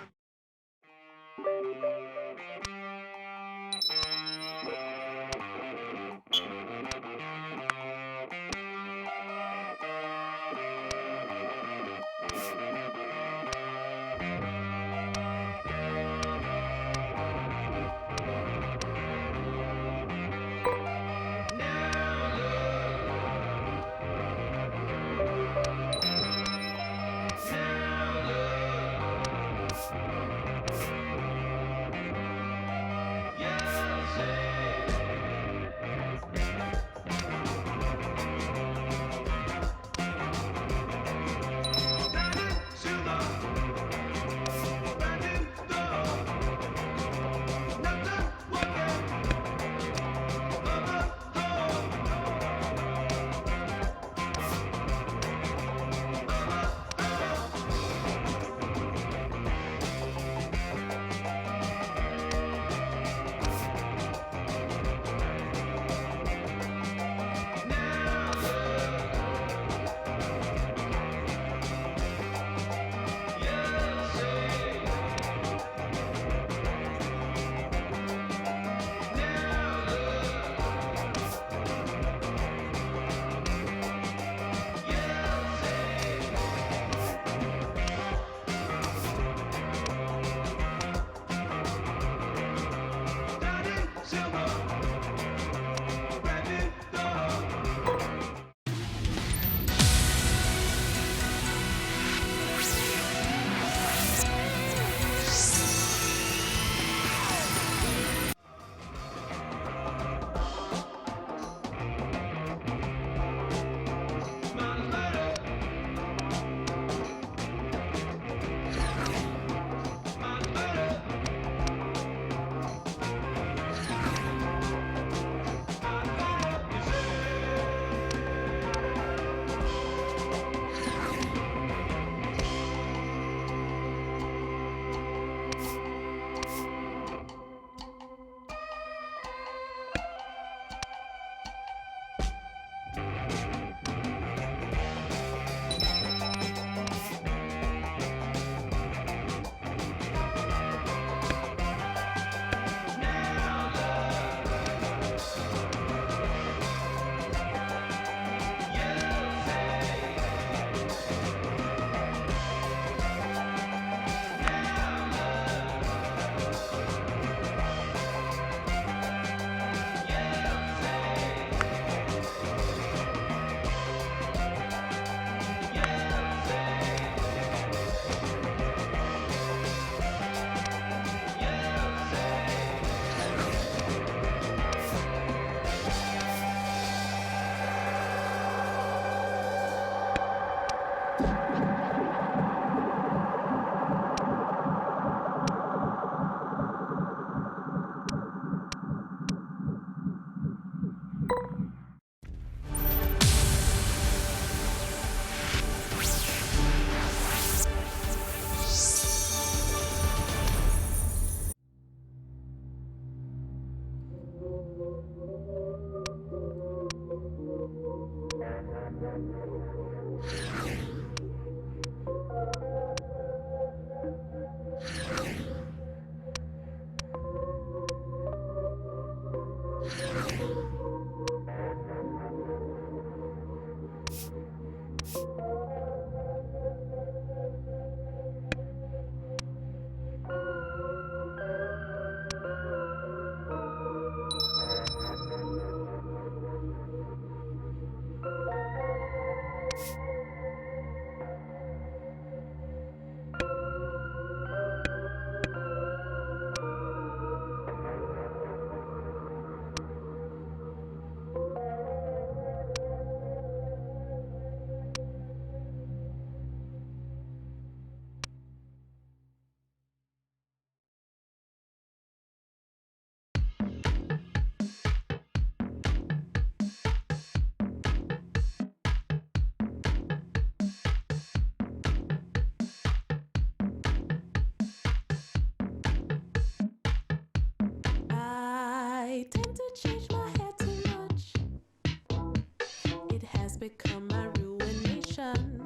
become my ruination.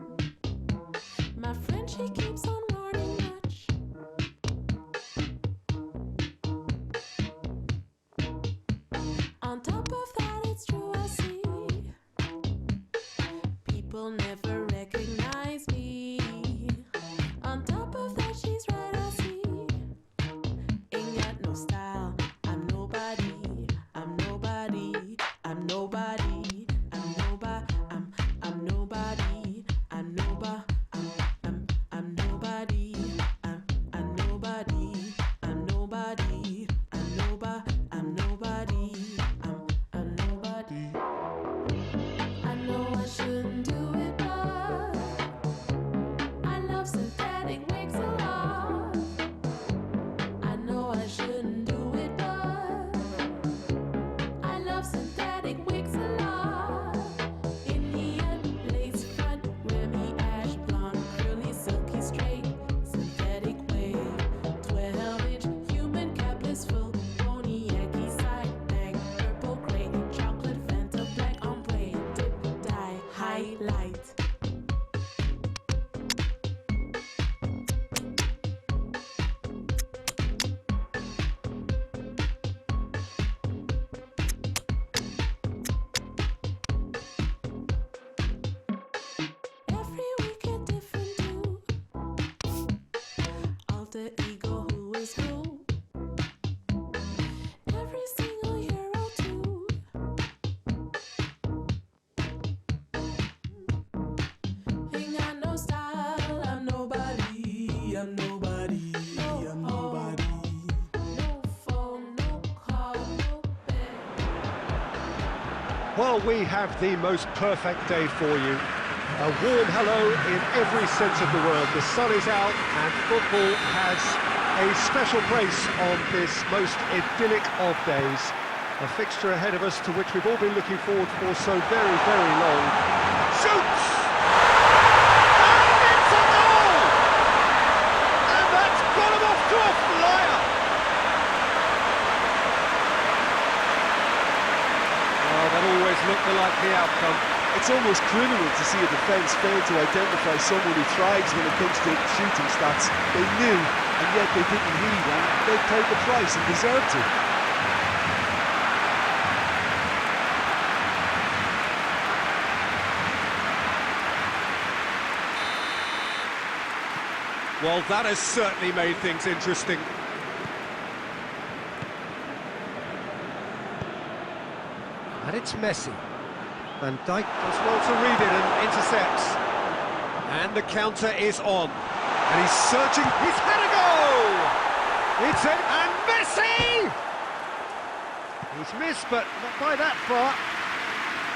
My friend, she keeps on warning much. On top of that, it's true, I see people never recognize me. On top of that, she's right, I see. Ain't got no style, I'm nobody, I'm nobody, I'm nobody, I'm nobody, I'm nobody, I'm nobody, I'm nobody, I'm nobody, I'm nobody, I'm nobody, I'm nobody, I'm nobody. I know I shouldn't do it, but I love synthetic wigs a lot. I know I shouldn't do it, but I love synthetic wigs a lot. Indian lace front, Remy ash blonde, curly, silky, straight, synthetic wave, 12-inch human capless full, pony Yankee side bag, purple gray, chocolate Fanta black ombre, dip dye highlight. Every week a different do. Alter ego, who is who? Every single hero too. Ain't got no style, I'm nobody, I'm nobody, I'm nobody. No phone, no car, no bed.
Well, we have the most perfect day for you. A warm hello in every sense of the word. The sun is out and football has a special place on this most idyllic of days. A fixture ahead of us to which we've all been looking forward for so very, very long. Shoots! And it's a goal! And that's got him off to a flyer! Well, that always looked the likely outcome.
It's almost criminal to see a defence fail to identify someone who thrives when it comes to shooting stats. They knew, and yet they didn't heed, and they paid the price and deserved to.
Well, that has certainly made things interesting. And it's Messi. Van Dijk does well to read it and intercepts. And the counter is on. And he's searching. He's had a go! It's it, and Messi! He's missed, but not by that far.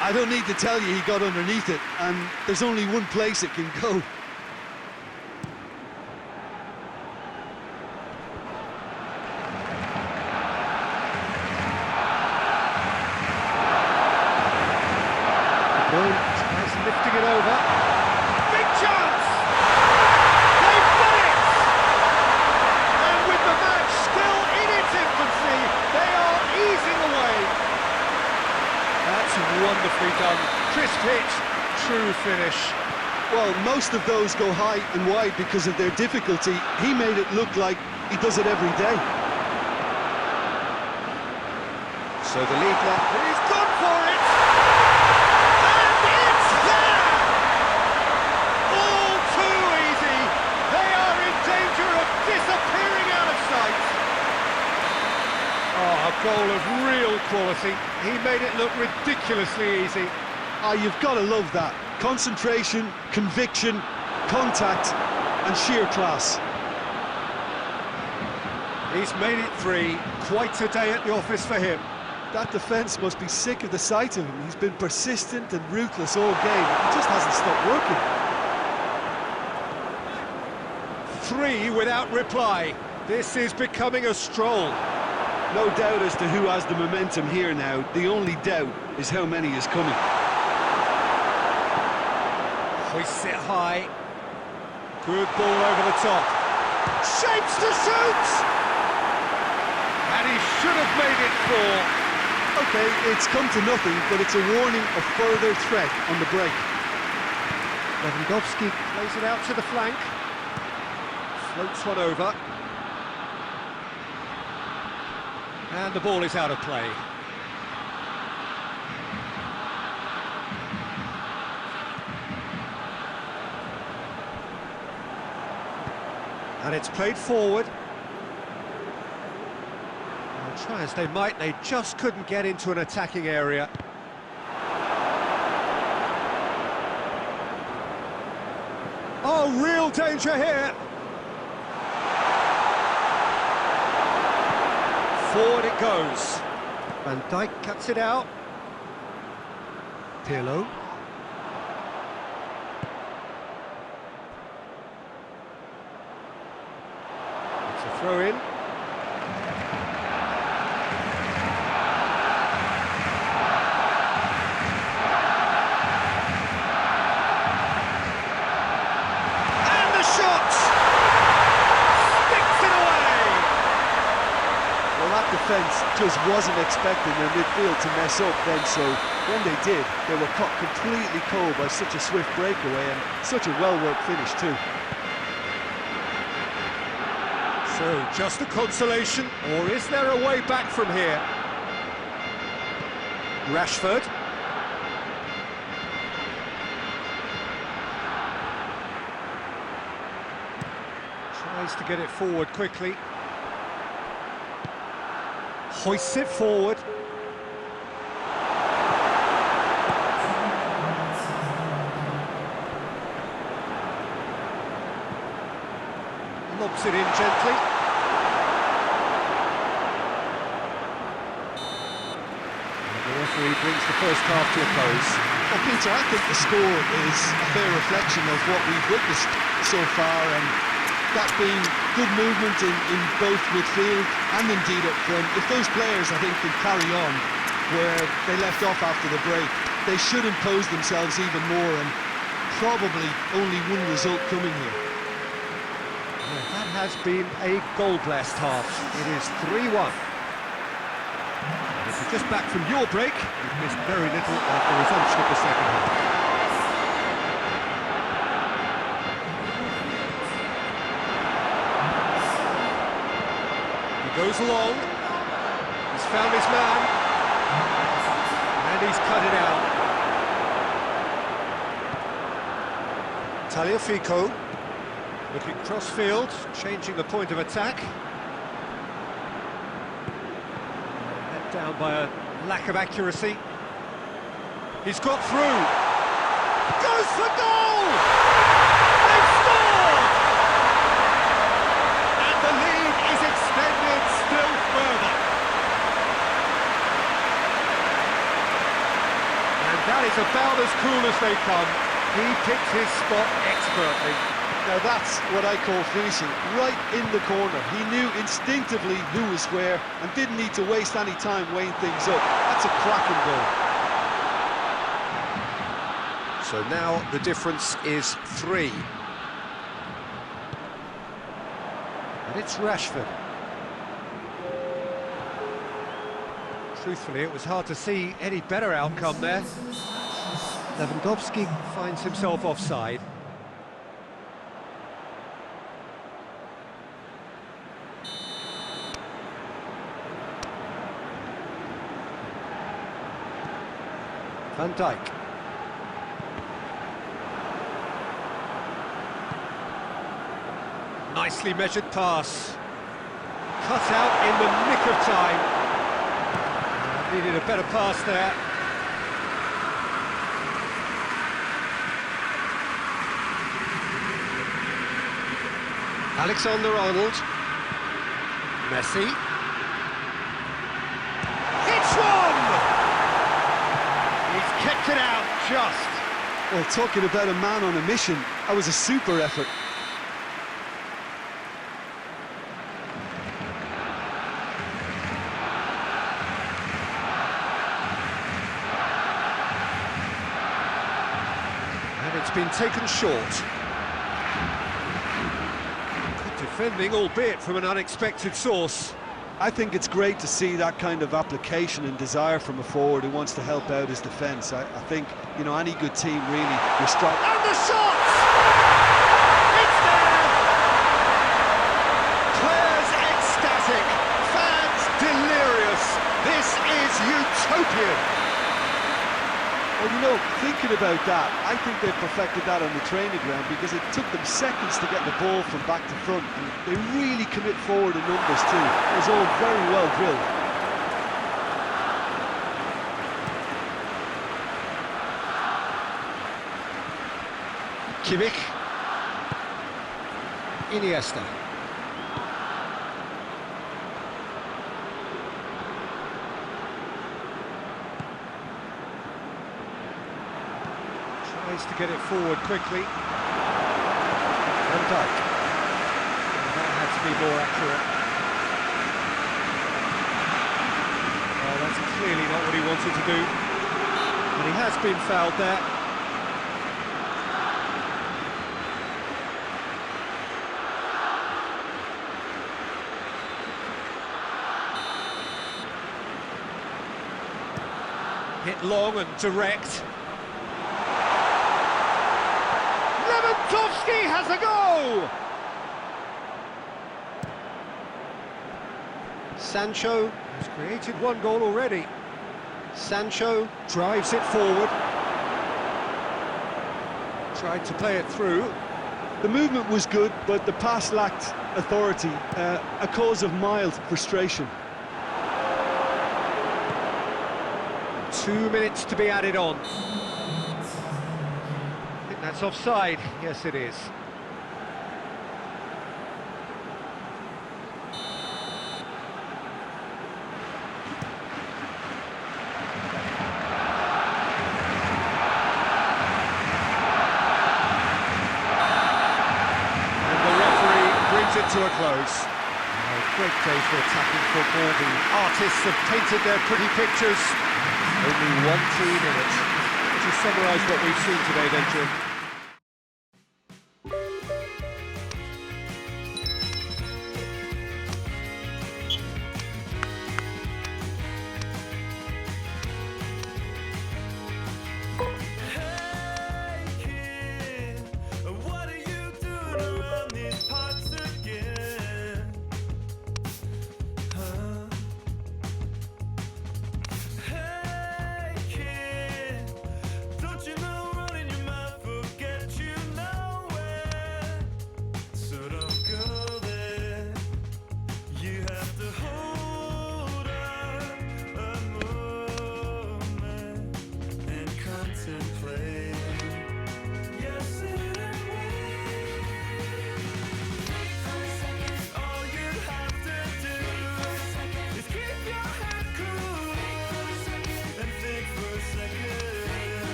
I don't need to tell you he got underneath it, and there's only one place it can go.
Tries lifting it over. Big chance! They've done it! And with the match still in its infancy, they are easing away. That's wonderfully done. Crisp hit, true finish.
Well, most of those go high and wide because of their difficulty. He made it look like he does it every day.
So the lead left, he's gone for it! Oh, a goal of real quality. He made it look ridiculously easy.
You've got to love that. Concentration, conviction, contact, and sheer class.
He's made it three. Quite a day at the office for him.
That defence must be sick of the sight of him. He's been persistent and ruthless all game. He just hasn't stopped working.
3 without reply. This is becoming a stroll.
No doubt as to who has the momentum here now. The only doubt is how many is coming.
Hoists it high. Good ball over the top. Shapes to shoot! And he should have made it 4.
Okay, it's come to nothing, but it's a warning of further threat on the break.
Lewandowski plays it out to the flank. Floats one over. And the ball is out of play. And it's played forward. Well, try as they might, they just couldn't get into an attacking area. Oh, real danger here! Forward it goes. Van Dijk cuts it out. Pirlo. It's a throw in. And the shot! Sticks it away!
Well, that defence just wasn't expecting their midfield to mess up then, so when they did, they were caught completely cold by such a swift breakaway and such a well-worked finish too.
So, just a consolation, or is there a way back from here? Rashford. Tries to get it forward quickly. Hoists it forward. Lobs it in gently. And the referee brings the first half to a close.
Well, Peter, I think the score is a fair reflection of what we've witnessed so far, and that being good movement in both midfield and indeed up front. If those players, I think, can carry on where they left off after the break, they should impose themselves even more, and probably only one result coming here.
Yeah, that has been a goal-blessed half. It is 3-1. If you're just back from your break, you've missed very little of the resumption of the second half. He goes along. He's found his man. And he's cut it out. Tagliafico. Looking cross-field, changing the point of attack. Let down by a lack of accuracy. He's got through. Goes for goal! They've scored! And the lead is extended still further. And that is about as cool as they come. He picked his spot expertly.
Now that's what I call finishing, right in the corner. He knew instinctively who was where and didn't need to waste any time weighing things up. That's a cracking goal.
So now the difference is 3. And it's Rashford. Truthfully, it was hard to see any better outcome there. Lewandowski finds himself offside. Van Dijk. Nicely measured pass. Cut out in the nick of time. Needed a better pass there. Alexander-Arnold. Messi. It's one! He's kept it out just.
Well, talking about a man on a mission, that was a super effort.
And it's been taken short. Good defending, albeit from an unexpected source.
I think it's great to see that kind of application and desire from a forward who wants to help out his defence. I think, you know, any good team really, you're strong.
And the shot! It's there! Players ecstatic, fans delirious. This is utopian.
Well, you know, thinking about that, I think they've perfected that on the training ground because it took them seconds to get the ball from back to front, and they really commit forward in numbers too. It was all very well drilled.
Kimmich. Iniesta. Tries to get it forward quickly. Van Dijk. That had to be more accurate. Well, that's clearly not what he wanted to do. And he has been fouled there. Hit long and direct. Lewandowski has a go! Sancho has created one goal already. Sancho drives it forward. Tried to play it through.
The movement was good, but the pass lacked authority, a cause of mild frustration.
2 minutes to be added on. I think that's offside. Yes, it is. And the referee brings it to a close. Great day for attacking football. The artists have painted their pretty pictures. Only 1 team in it. To summarise what we've seen today then, Jim.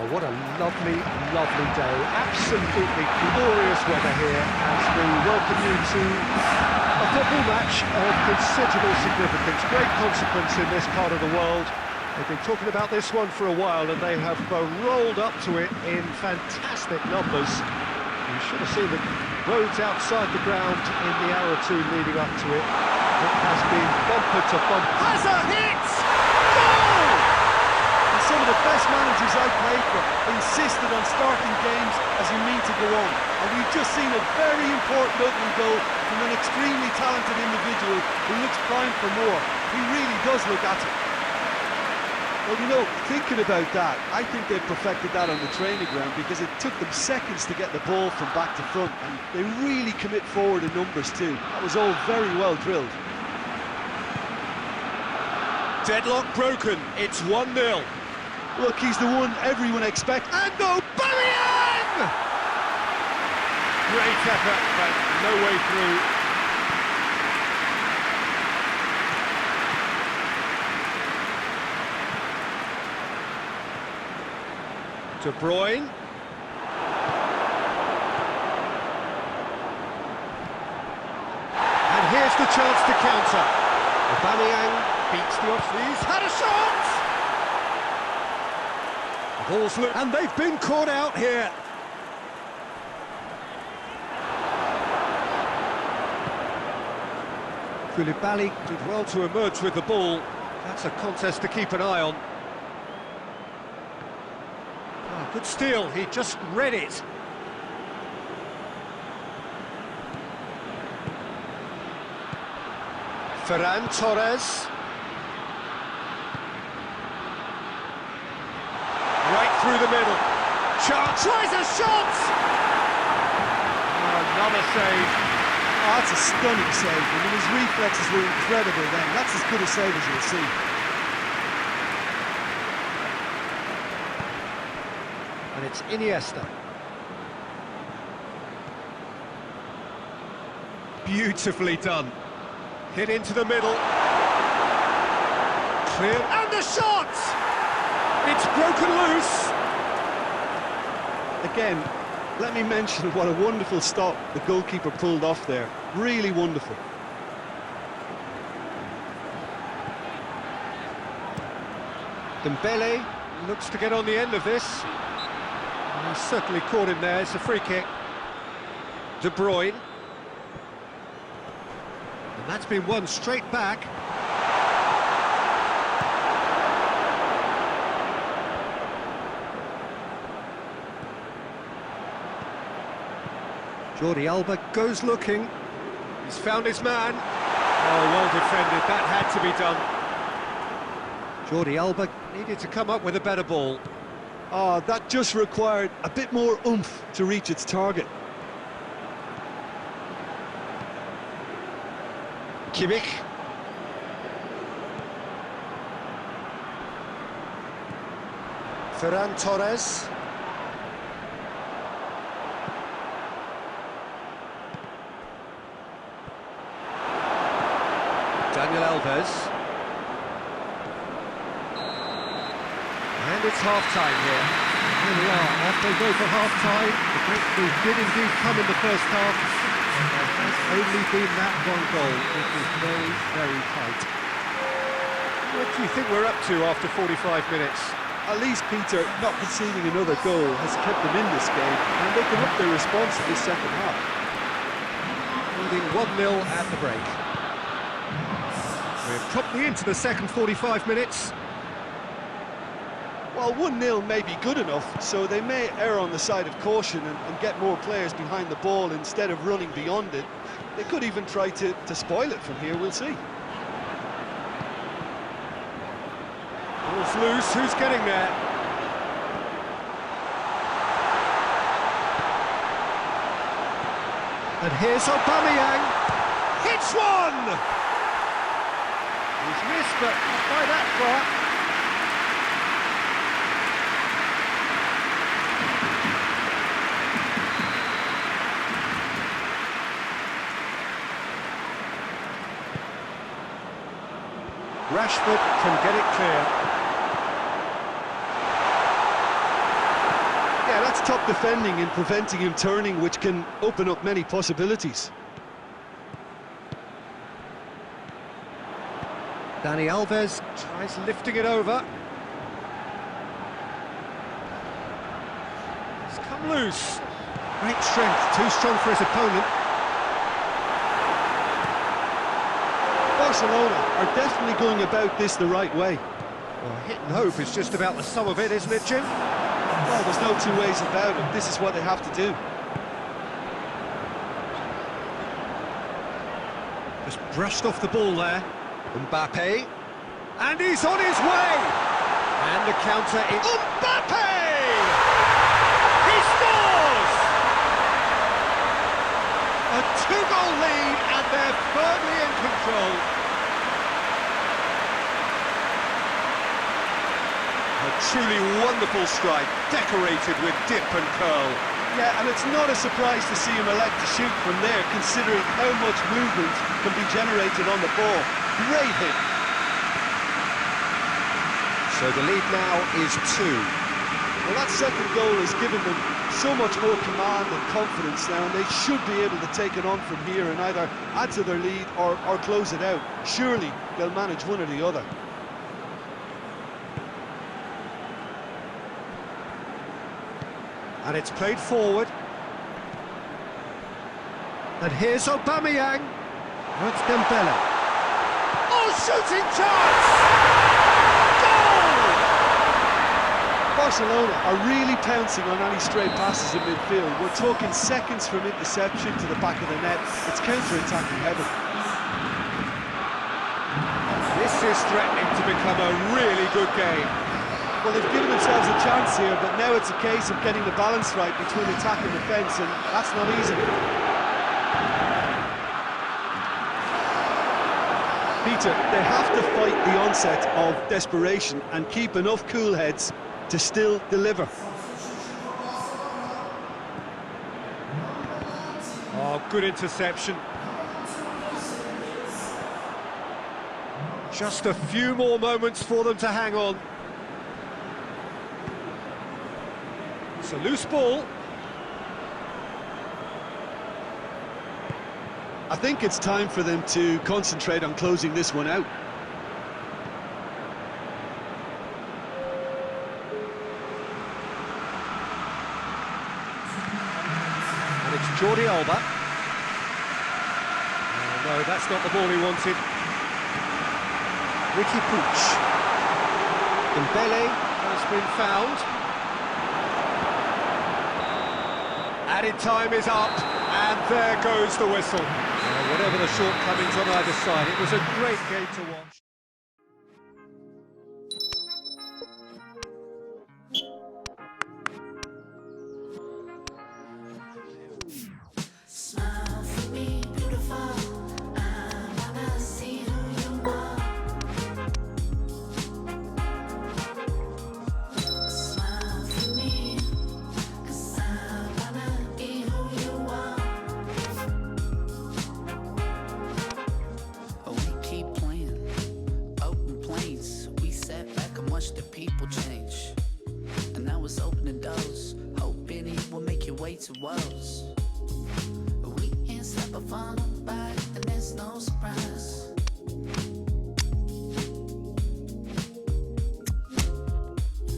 Oh, what a lovely, lovely day. Absolutely glorious weather here as we welcome you to a football match of considerable significance, great consequence in this part of the world. They've been talking about this one for a while and they have rolled up to it in fantastic numbers. You should have seen the roads outside the ground in the hour or two leading up to it. It has been bumper to bumper. Has a hit! Goal!
And some of the best managers I've played for insisted on starting games as you mean to go on. And we've just seen a very important opening goal from an extremely talented individual who looks primed for more. He really does look at it.
Well, you know, thinking about that, I think they've perfected that on the training ground because it took them seconds to get the ball from back to front, and they really commit forward in numbers too. That was all very well drilled.
Deadlock broken, it's 1-0.
Look, he's the one everyone expects.
And Aubameyang! Great effort, but no way through. De Bruyne. And here's the chance to counter. Aubameyang beats the option. He's had a shot! The ball's loose, and they've been caught out here. Koulibaly did well to emerge with the ball. That's a contest to keep an eye on. Good steal, he just read it. Ferran Torres. Right through the middle. Chance, tries a shot! Another save.
Oh, that's a stunning save. I mean, his reflexes were incredible then. That's as good a save as you'll see.
And it's Iniesta. Beautifully done. Hit into the middle. Clear. And the shot! It's broken loose.
Again, let me mention what a wonderful stop the goalkeeper pulled off there. Really wonderful.
Dembele looks to get on the end of this. He's certainly caught him there. It's a free kick. De Bruyne. And that's been won straight back. Jordi Alba goes looking. He's found his man. Oh, well defended. That had to be done. Jordi Alba needed to come up with a better ball.
Oh, that just required a bit more oomph to reach its target.
Kimmich. Ferran Torres. Daniel Alves. And it's half-time here. Here we are, off they go for half-time. The breakthrough did indeed come in the first half. There has only been that one goal. It was very, very tight. What do you think we're up to after 45 minutes?
At least, Peter, not conceding another goal has kept them in this game, and they can up their response in this second half.
Leading 1-0 at the break. We're promptly into the second 45 minutes.
Well, 1-0 may be good enough, so they may err on the side of caution and get more players behind the ball instead of running beyond it. They could even try to spoil it from here, we'll see.
Ball's loose, who's getting there? And here's Aubameyang. Hits one! He's missed, but not by that far. Rashford can get it clear.
Yeah, that's top defending and preventing him turning, which can open up many possibilities.
Dani Alves tries lifting it over. It's come loose. Great strength, too strong for his opponent.
Barcelona are definitely going about this the right way.
Well, hit and hope is just about the sum of it, isn't it, Jim?
Well, there's no two ways about it. This is what they have to do.
Just brushed off the ball there. Mbappe. And he's on his way! And the counter is... Mbappe! He scores! A two-goal lead, and they're firmly in control. A truly wonderful strike, decorated with dip and curl.
Yeah, and it's not a surprise to see him elect to shoot from there, considering how much movement can be generated on the ball. Great hit.
So the lead now is 2.
Well, that second goal has given them so much more command and confidence now, and they should be able to take it on from here and either add to their lead or close it out. Surely they'll manage one or the other.
And it's played forward. And here's Aubameyang. That's Dembele. Oh, shooting chance! Goal!
Barcelona are really pouncing on any stray passes in midfield. We're talking seconds from interception to the back of the net. It's counter-attacking heaven.
This is threatening to become a really good game.
Well, they've given themselves a chance here, but now it's a case of getting the balance right between attack and defence, and that's not easy. Peter, they have to fight the onset of desperation and keep enough cool heads to still deliver.
Oh, good interception. Just a few more moments for them to hang on. It's a loose ball.
I think it's time for them to concentrate on closing this one out.
And it's Jordi Alba. Oh, no, that's not the ball he wanted. Ricky Puig. Dembele has been found. Added time is up, and there goes the whistle. Whatever the shortcomings on either side, it was a great game to watch.
Smile for me, beautiful. I wanna see who you are. Smile for me, 'cause I wanna be who you are.
Oh, we keep playing open planes. We sat back and watched the people change, and now it's opening doors, hoping it will make your way to us. We can't stop or fall nobody, and there's no surprise.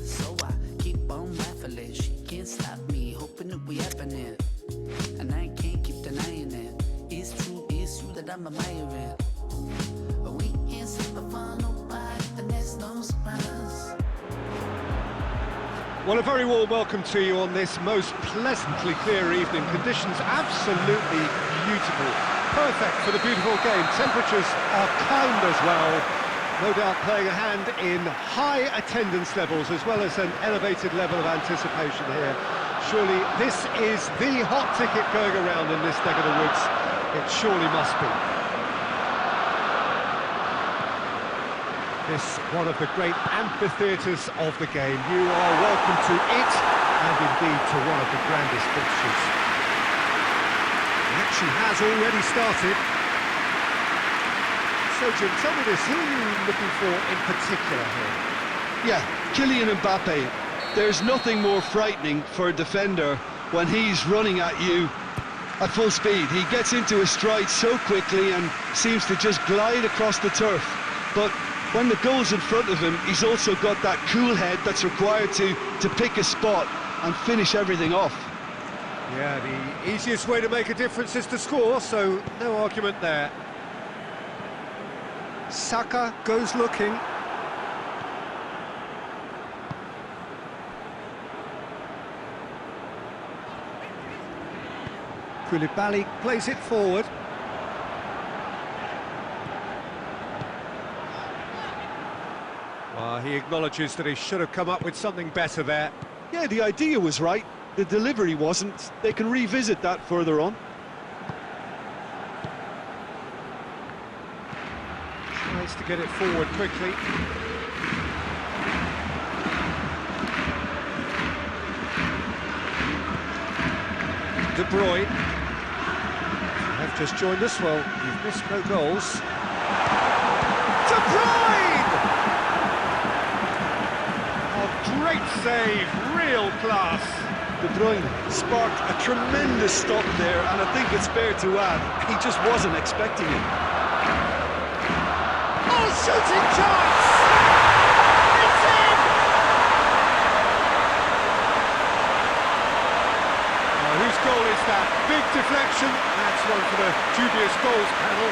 So I keep on laughing, she can't stop me, hoping that we happening, and I can't keep denying it. It's true that I'm admiring. We can't stop or fall nobody, and there's no surprise.
Well, a very warm welcome to you on this most pleasantly clear evening. Conditions absolutely beautiful. Perfect for the beautiful game. Temperatures are kind as well. No doubt playing a hand in high attendance levels as well as an elevated level of anticipation here. Surely this is the hot ticket going around in this neck of the woods. It surely must be. This one of the great amphitheatres of the game. You are welcome to it, and indeed to one of the grandest fixtures. The action has already started. So Jim, tell me this, who are you looking for in particular here?
Yeah, Kylian Mbappe. There's nothing more frightening for a defender when he's running at you at full speed. He gets into his stride so quickly and seems to just glide across the turf. But when the goal's in front of him, he's also got that cool head that's required to pick a spot and finish everything off.
Yeah, the easiest way to make a difference is to score, so no argument there. Saka goes looking. Koulibaly plays it forward. He acknowledges that he should have come up with something better there.
Yeah, the idea was right, the delivery wasn't. They can revisit that further on.
Tries to get it forward quickly. De Bruyne. If you have just joined us, well, you've missed no goals. De Bruyne! Oh, great save, real class.
De Bruyne sparked a tremendous stop there, and I think it's fair to add, he just wasn't expecting it.
Oh, shooting chance! It's in! Whose goal is that? Big deflection. That's one for the dubious goals panel.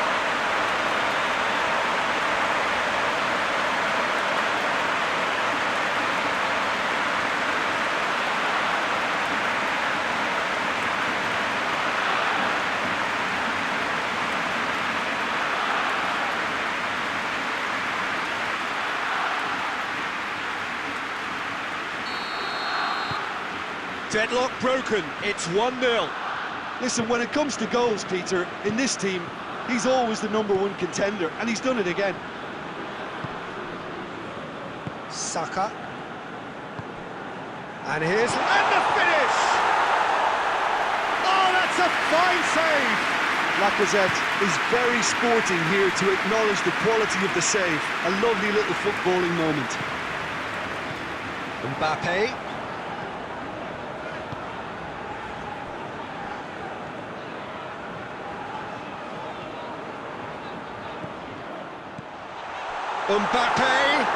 Deadlock broken, it's 1-0.
Listen, when it comes to goals, Peter, in this team, he's always the #1 contender, and he's done it again.
Saka. And here's the finish! Oh, that's a fine save!
Lacazette is very sporting here to acknowledge the quality of the save. A lovely little footballing moment.
Mbappe. Mbappe!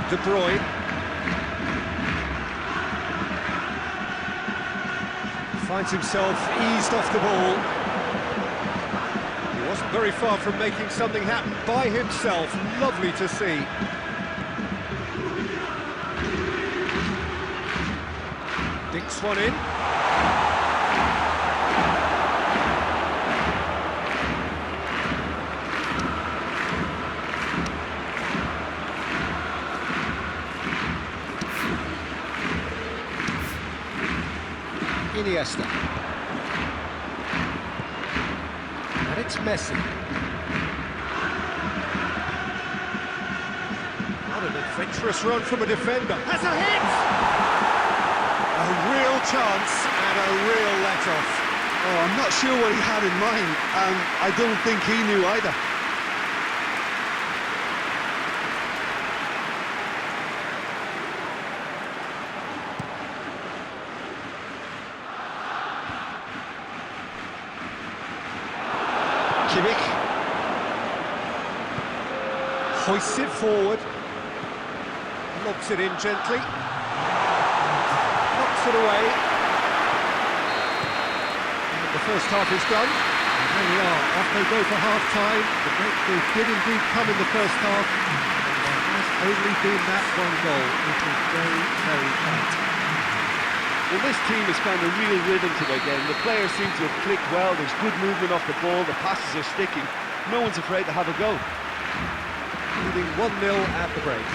De Bruyne. Finds himself eased off the ball. He wasn't very far from making something happen by himself. Lovely to see. Dinks one in. Iniesta. And it's Messi. What an adventurous run from a defender. Has a hit! A real chance and a real let-off.
Oh, I'm not sure what he had in mind, and I don't think he knew either.
Kimmich hoists it forward, lobs it in gently, knocks it away. And the first half is done. And here we are, off they go for half-time. The breakthrough did indeed come in the first half, and there has only been that one goal. It is very, very tight.
Well, this team has found a real rhythm to their game. The players seem to have clicked well. There's good movement off the ball. The passes are sticking. No one's afraid to have a go.
Leading 1-0 at the break.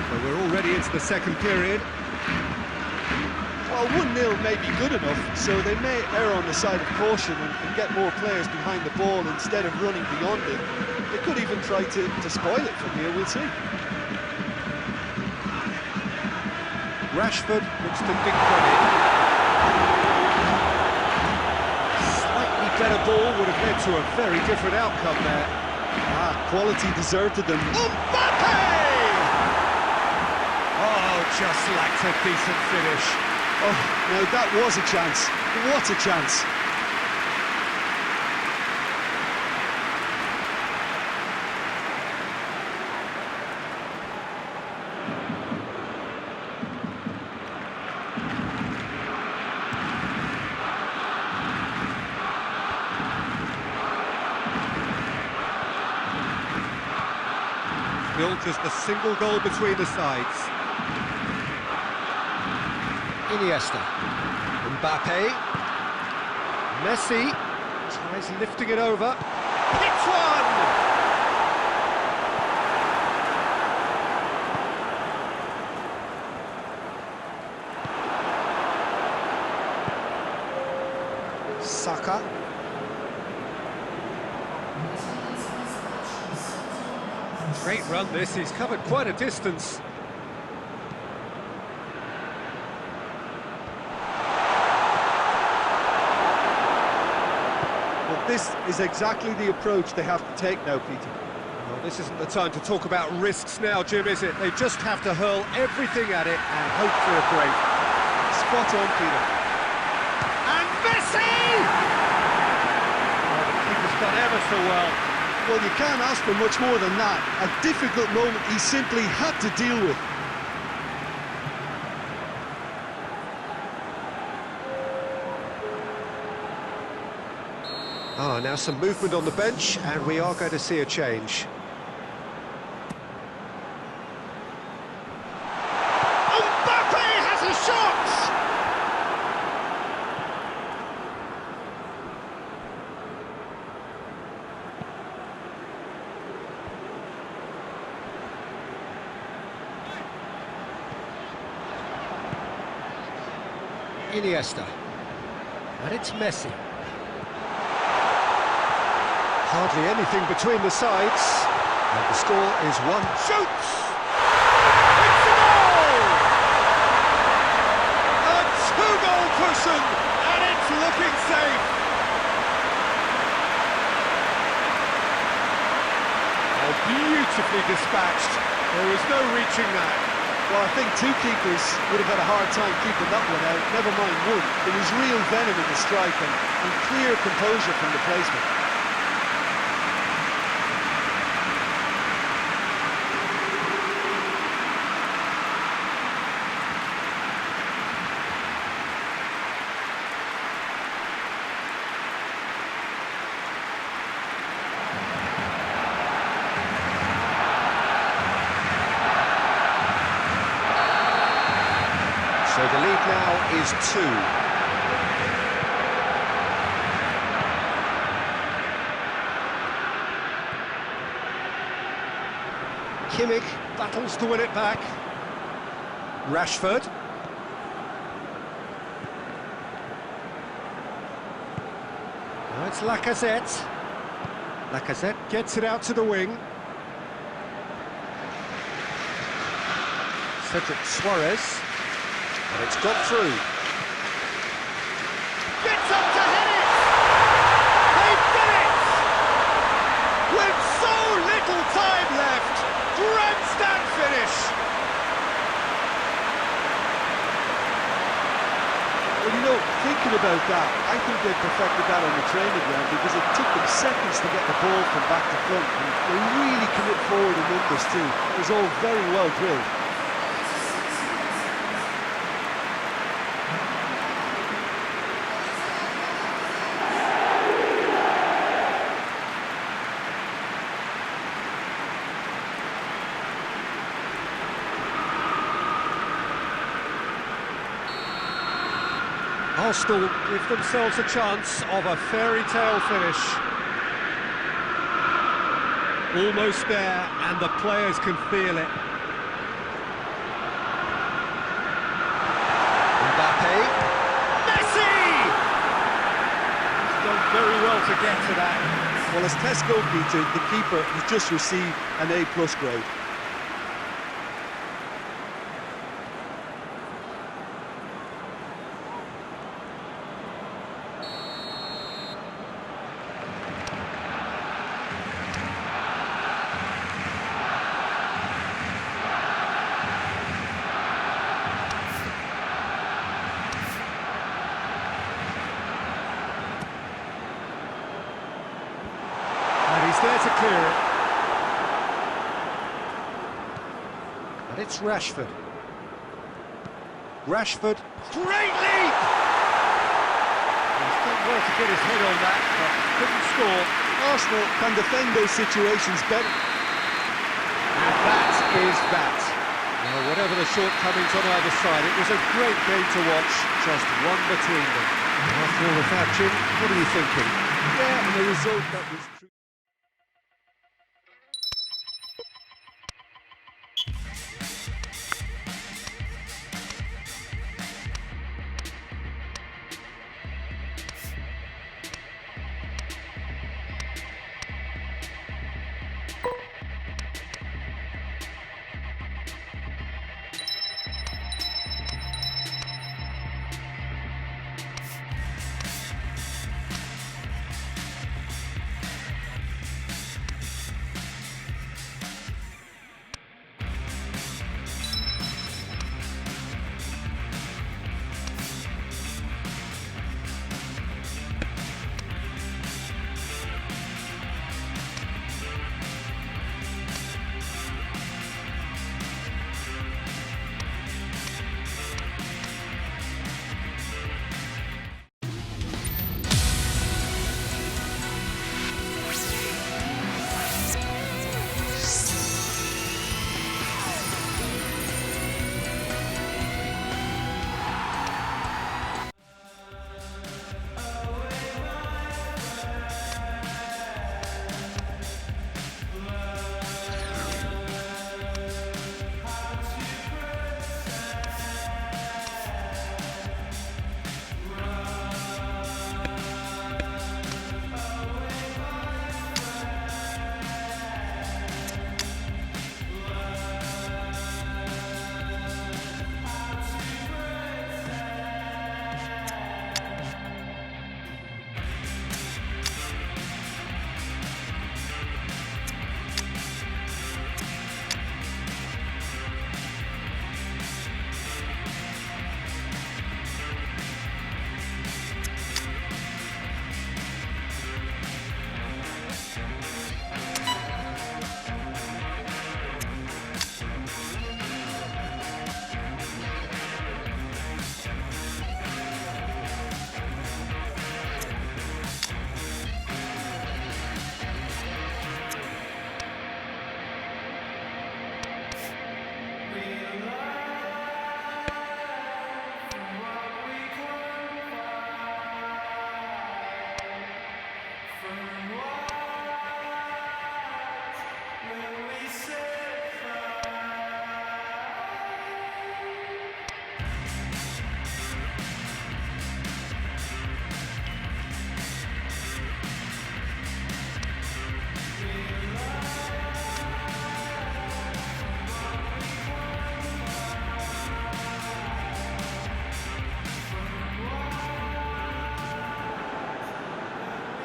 So we're already into the second period.
Well, 1-0 may be good enough, so they may err on the side of caution and get more players behind the ball instead of running beyond it. They could even try to spoil it from here, we'll see.
Rashford looks to dink one in. Slightly better ball would have led to a very different outcome there.
Quality deserted them.
Mbappe! Oh, just lacked a decent finish.
Oh, now that was a chance. What a chance.
Still just a single goal between the sides. Iniesta, Mbappe, Messi tries lifting it over, hits one! Saka. Great run this, he's covered quite a distance.
Well, this is exactly the approach they have to take now, Peter.
Well, this isn't the time to talk about risks now, Jim, is it? They just have to hurl everything at it and hope for a break.
Spot on, Peter.
And Messi! Oh, the keeper's done ever so well.
Well, you can't ask for much more than that. A difficult moment he simply had to deal with.
Now some movement on the bench, and we are going to see a change. Mbappe has a shot! Iniesta, and it's Messi. Hardly anything between the sides, and the score is 1. Shoots! It's a goal! A two-goal cushion, and it's looking safe. Oh, beautifully dispatched. There was no reaching that.
Well, I think two keepers would have had a hard time keeping that one out, never mind one. There was real venom in the strike and clear composure from the placement.
So the lead now is 2. Kimmich battles to win it back. Rashford. Now it's Lacazette. Lacazette gets it out to the wing. Cedric Suarez. And it's got through. Gets up to hit it! They've done it! With so little time left, grandstand finish!
Well, you know, thinking about that, I think they perfected that on the training ground because it took them seconds to get the ball from back to front. And they really commit forward in numbers too. It was all very well drilled.
Arsenal give themselves a chance of a fairy tale finish. Almost there, and the players can feel it. Mbappe. Messi! He's done very well to get to that.
Well, as test goalkeeper, the keeper has just received an A+ grade.
there to clear it. And it's Rashford. Rashford, great leap! He's done well to get his head on that, but couldn't score.
Arsenal can defend those situations better.
And that is that. Well, whatever the shortcomings on either side, it was a great game to watch, just one between them. And after all of that, Jim, what are you thinking?
Yeah, and a result that was true.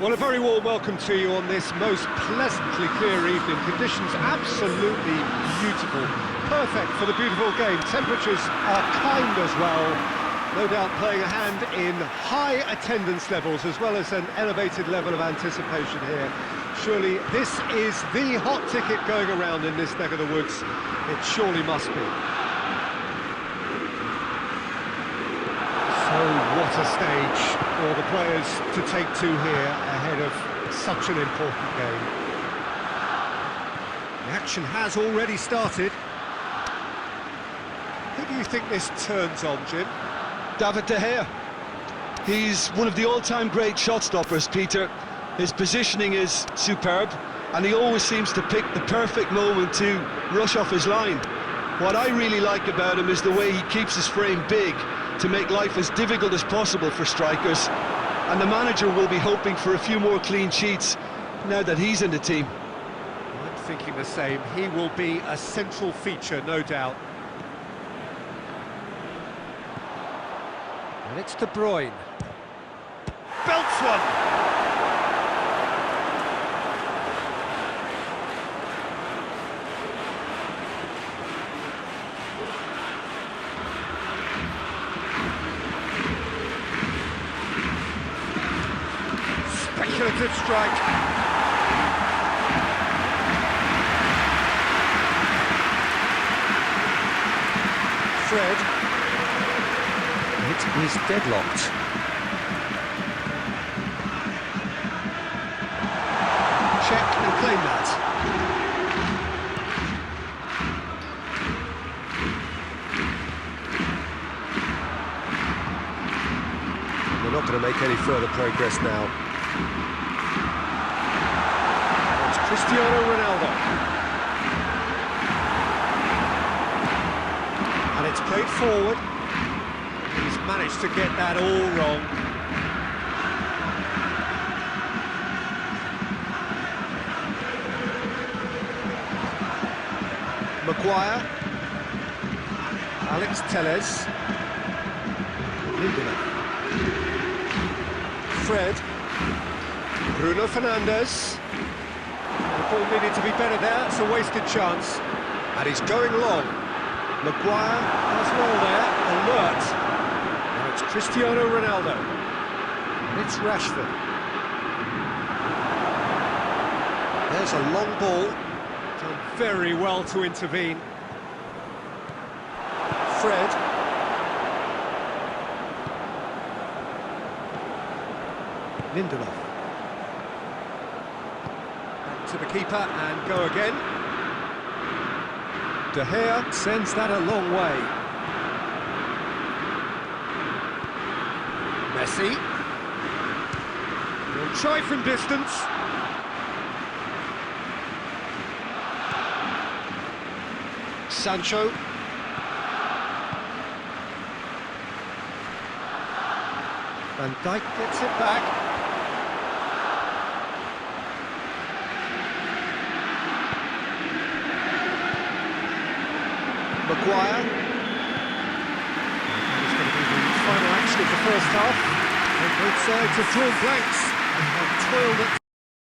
Well, a very warm welcome to you on this most pleasantly clear evening. Conditions absolutely beautiful. Perfect for the beautiful game. Temperatures are kind as well. No doubt playing a hand in high attendance levels as well as an elevated level of anticipation here. Surely this is the hot ticket going around in this neck of the woods. It surely must be. So what a stage for the players to take to here ahead of such an important game. The action has already started. Who do you think this turns on, Jim?
David De Gea. He's one of the all-time great shot stoppers, Peter. His positioning is superb, and he always seems to pick the perfect moment to rush off his line. What I really like about him is the way he keeps his frame big to make life as difficult as possible for strikers, and the manager will be hoping for a few more clean sheets now that he's in the team.
I'm thinking the same. He will be a central feature, no doubt. And it's De Bruyne. Belts one! Speculative strike. Fred. It is deadlocked. Check and claim that. They're not going to make any further progress now. It's Cristiano Ronaldo. And it's played forward. He's managed to get that all wrong. Maguire. Alex Telles. Lindelof. Fred. Bruno Fernandes. The ball needed to be better there, it's a wasted chance. And he's going long. Maguire does well there, alert. Now it's Cristiano Ronaldo. And it's Rashford. There's a long ball. Done very well to intervene. Fred. Lindelof. Back to the keeper and go again. De Gea sends that a long way. Messi. He'll try from distance. Sancho. Van Dijk gets it back. Maguire. It's going to be the final action of the first half. And both sides have drawn blanks and have toiled at